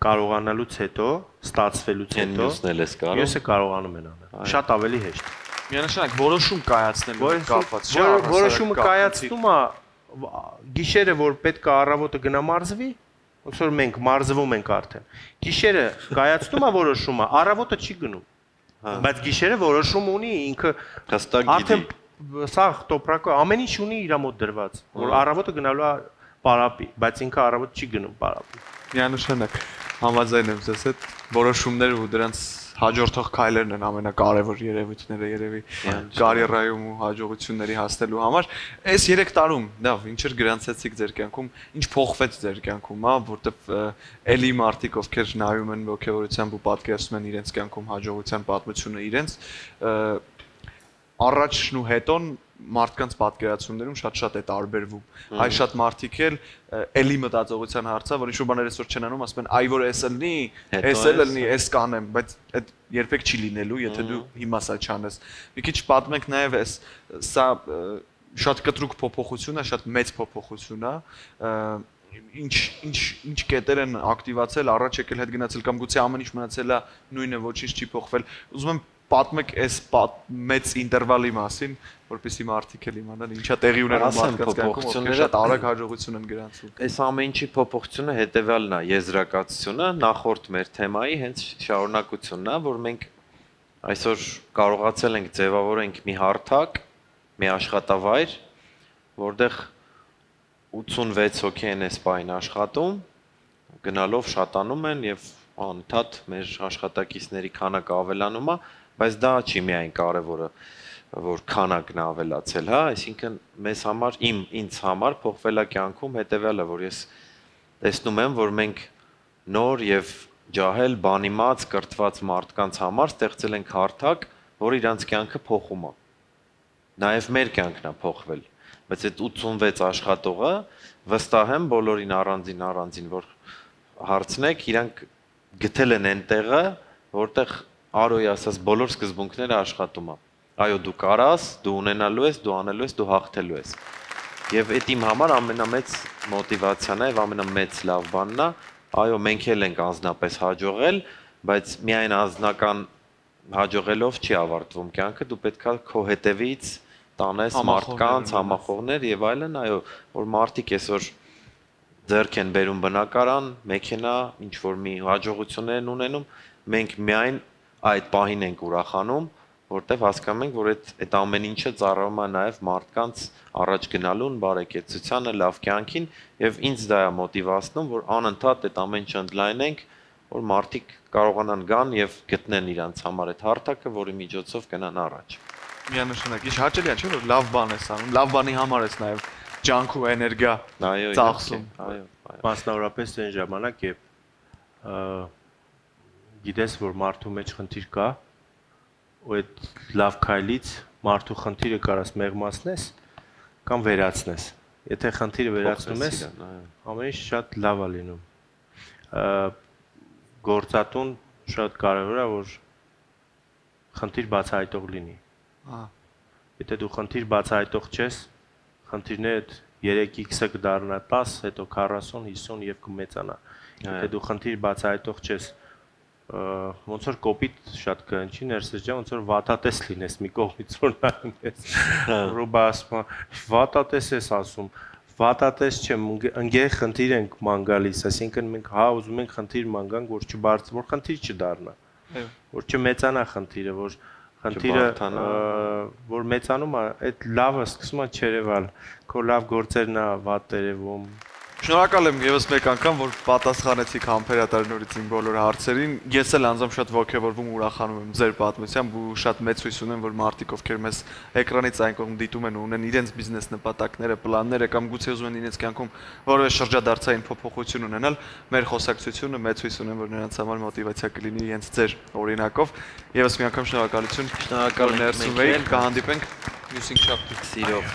կարողանալուց հետո, ստացվելուց հետո, մյուսը կարողանում են անել։ Շատ ավելի հեշտ։ Միանշանակ որոշում կայացնելու կապված, որոշումը կայացնում է գիշերը, որ պետք է առավոտը գնա մարզվի, ոնց որ մենք մարզվում ենք արդեն։ Գիշերը կայացնում է որոշումը, առավոտը չի գնում։ Բայց գիշերը որոշում ունի ինքը արդեն սա տոպրակը ամեն ինչ ունի իր մոտ դրված, որ առավոտը գնալու է պարապի, բայց ինքը առավոտ չի գնում պարապի։ Միանշանակ համաձայն եմ ձեզ հետ, որոշումներ ու դրանց հաջորդող քայլերն են ամենակարևոր երևույթները երևի կարիերայում ու հաջողությունների հասնելու համար։ Այս 3 տարում, լավ, ինչեր գրանցեցիք ձեր կյանքում, ինչ փոխվեց ձեր կյանքում, հա, որտեվ էլի մարդիկ ովքեր նայում են ողջավորությամբ ու պատկերացնում են իրենց կյանքում հաջողության պատմությունը իրենց առաջն ու հետոն մարդկանց պատկերացումներում շատ է տարբերվում։ Այ շատ մարդիկ էլի մտածողության հարցը, որ ինչ-որ բաներ այսօր չեն անում, ասում են, այ որ էս լինի, էս լինի, էս կանեմ, բայց այդ երբեք չի լինելու, եթե դու հիմա սա չանես։ Մի քիչ պատմենք նաև էս սա շատ կտրուկ փոփոխություն է, շատ մեծ փոփոխություն է։ Ինչ կետեր են ակտիվացել, առաջ եկել, հետ գնացել կամ գուցե ամեն ինչ մնացել է նույնը, ոչինչ չի փոխվել։ Ուզում եմ պատմեք այս մեծ ինտերվալի մասին, որպեսզի մարդիկ էլ իմանան ինչա տեղի ունենում մարդկանց կյանքում, ովքեր շատ արագ հաջողություն են գրանցում։ Այս ամեն ինչի փոփոխությունը հետևյալն է, եզրակացությունը, նախորդ մեր թեմայի հենց շարունակությունն է, որ մենք այսօր կարողացել ենք ձևավորենք մի հարթակ, մի աշխատավայր, որտեղ 86 հոգի են այս պահին աշխատում, գնալով շատանում են եւ անընդհատ մեր աշխատակիցների քանակը ավելանում է, բայց դա չի միայն կարևորը, որ քանակն է ավելացել, հա, այսինքն մեզ համար, ինձ համար փոխվել է կյանքում հետևյալը, որ ես տեսնում եմ, որ մենք նոր եւ ջահել, բանիմաց, կրթված մարդկանց համար ստեղծել ենք հարթակ, որ իրանց կյանքը փոխում է։ Նաեւ մեր կյանքն է փոխվել, բայց այդ 86 աշխատողը վստահ եմ բոլորին առանձին, որ հարցնեք, իրանք գտել են այն տեղը, որտեղ Արոյի ասած բոլոր սկզբունքները աշխատում է։ Այո, դու կարաս, դու ունենալու ես, դու անելու ես, դու հաղթելու ես։ Եվ այդ իմ համար ամենամեծ մոտիվացիան է եւ ամենամեծ լավ բանն է։ Այո, մենք էլ ենք անձնապես հաջողել, բայց միայն անձնական հաջողելով չի ավարտվում կյանքը, դու պետքա քո հետևից տանես մարդկանց, համախոհներ եւ այլն, այո, որ մարդիկ այսօր ձեռք են բերում բնակարան, մեքենա, ինչ որ մի հաջողություններ են ունենում, մենք միայն այդ պահին ենք ուրախանում, որտեվ հասկանում ենք, որ այդ ամեն ինչը ծառայում է նաև մարդկանց առաջ գնալուն, բարեկեցությանը, լավ կյանքին, եւ ինձ դա է մոտիվացնում, որ անընդհատ այդ ամեն ինչը ընդլայնենք, որ մարդիկ կարողանան գան եւ գտնեն իրանց համար այդ հարթակը, որի միջոցով գնան առաջ։ Միանշանակ, ինչ հաճելի է, չէ՞ որ լավ բան ես անում, լավ բանի համար ես նաև ջանք ու էներգիա ծախսում։ Այո, մասնավորապես այն ժամանակ, երբ գիտես, որ մարդու մեջ խնդիր կա, ու այդ լավ քայլից մարդու խնդիրը կարաս մեղմացնես կամ վերացնես։ Եթե խնդիրը վերացնում ես, ամեն ինչ շատ լավ է լինում։ Գործատուն շատ կարևոր է, որ խնդիր բացահայտող լինի։ Եթե դու խնդիր բացահայտող չես, խնդիրները 3x-ը կդառնա 10, հետո 40, 50 եւ կմեծանա։ Եթե դու խնդիր բացահայտող չես, ոնց որ կոպիտ շատ կընչի ներսեջա, ոնց որ վատատես լինես մի կողմից որ նայում ես։ Ռոբա ասում, վատատես ես ասում, վատատես չեմ, ընկեր խնդիր ենք ման գալիս, այսինքն մենք հա ուզում ենք խնդիր ման գանք, որ խնդիր չդառնա, որ չմեծանա խնդիրը, որ խնդիրը որ մեծանում է, այդ լավը սկսում է չերևալ, քո լավ գործերն է վատ երևում, Շնորհակալ եմ եւս մեկ անգամ, որ պատասխանեցիք համբերատարնորից իմ բոլոր հարցերին։ Ես էլ անձամբ շատ ողջևորվում ու ուրախանում եմ ձեր պատմությամբ ու շատ մեծ հույս ունեմ, որ մարդիկ, ովքեր մեզ էկրանից այն կողմ դիտում են ու ունեն իրենց բիզնես նպատակները, պլանները կամ գուցե ուզում են իրենց կյանքում որևէ շրջադարձային փոփոխություն ունենալ, մեր խոսակցությունը մեծ հույս ունեմ, որ նրանց համար մոտիվացիա կլինի հենց ձեր օրինակով։ Եվս մի անգամ շնորհակալություն։ Շնորհակալ ներսում եք, կհանդիպենք մյուս շաբթի սիրով։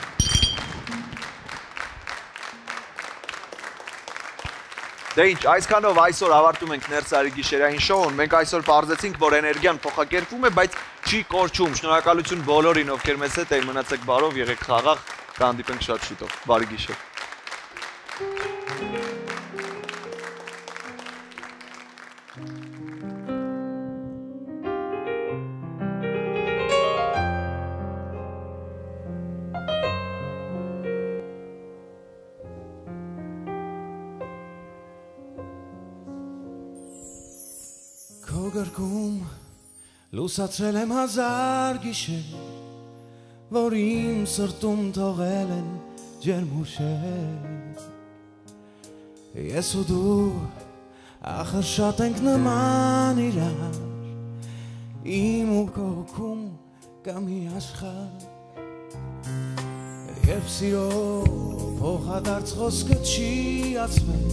Դե ինչ, այսքանով այսօր ավարտում ենք Ներսարի գիշերային շոուն։ Մենք այսօր պարզեցինք, որ էներգիան փոխակերպվում է, բայց չի կորչում։ Շնորհակալություն բոլորին, ովքեր մեզ հետ էին, մնացեք բարով, եղեք խաղաղ, կհանդիպենք շատ շուտով։ Բարի գիշեր։ Գրքում լուսացրել եմ հազար գիշեր, որ իմ սրտում թողել են ջերմուշեր։ Ես ու դու ախր շատ ենք նման իրար, իմ ու քո հոգում կա մի աշխարհ, երբ սիրո փոխադարձ խոսքը չի ասվել,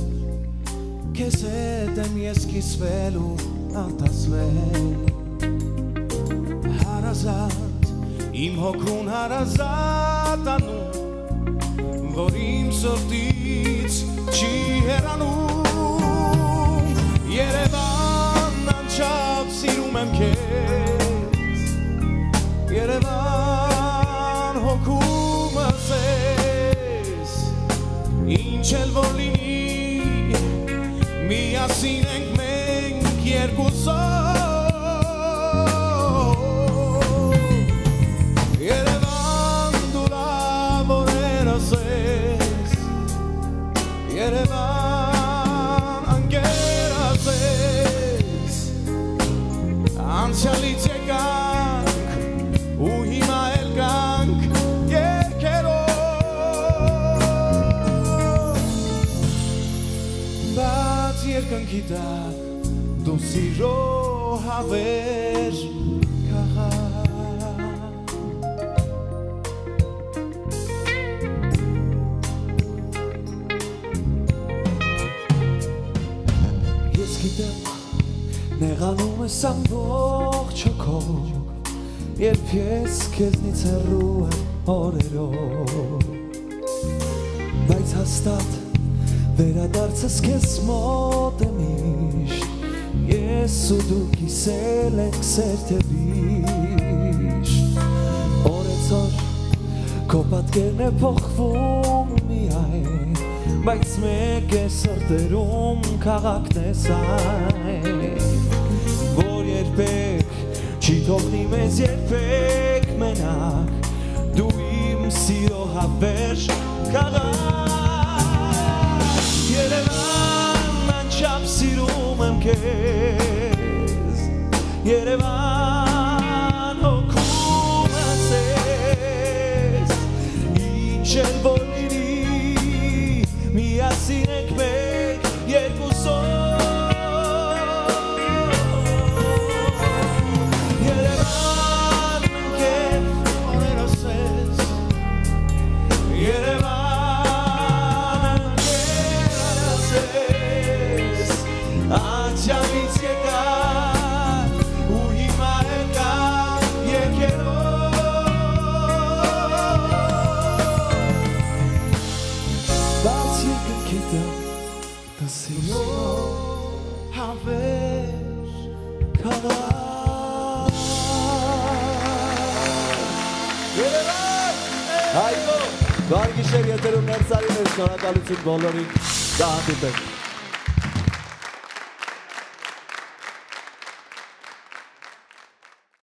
քեզ հետ եմ ես կիսվել ու արտասվել, հարազատ, իմ հոգուն հարազատ անում, որ իմ սրտից չի հեռանում, Երևան անչափ սիրում եմ քեզ, Երևան հոգումս ես, ինչ էլ որ լինի, միասին ենք երկուսով, Երևան դու լավ օրերս ես, Երևան անգերս ես, անցյալից եկանք ու հիմա էլ կանք երկերով, բայց երկնքի տակ դու սիրո հավեր քաղաք, ես գիտեմ նեղանում ես ամբողջ հոգով, երբ ես քեզնից հեռու եմ օրերով, բայց հաստատ վերադարձս քեզ մոտ եմ միշտ, ես ու դու կիսել ենք սեր թե վիշտ, օրեցօր քո պատկերն է փոխվում միայն, բայց մեկ է սրտերում քաղաքն ես այն, որ երբեք չի թողնի մեզ երբեք մենակ, դու իմ սիրո հավերժ քաղաք, Երևան անչափ սիրում եմ քեզ, Երևան հոգումս ես, ինչ էլ որ լինի, միասին ենք մեկ երկուսով, Երևան ընկեր օրերս ես, Երևան Անցյալից եկան ու հիմա էլ կան երկերով, բայց երկնքի տակ դու սիրո հավեր քաղաք, Երևան, այո, բարի գիշեր, եթերում Ներսարին էր, շնորհակալություն բոլորին, կհանդիպենք։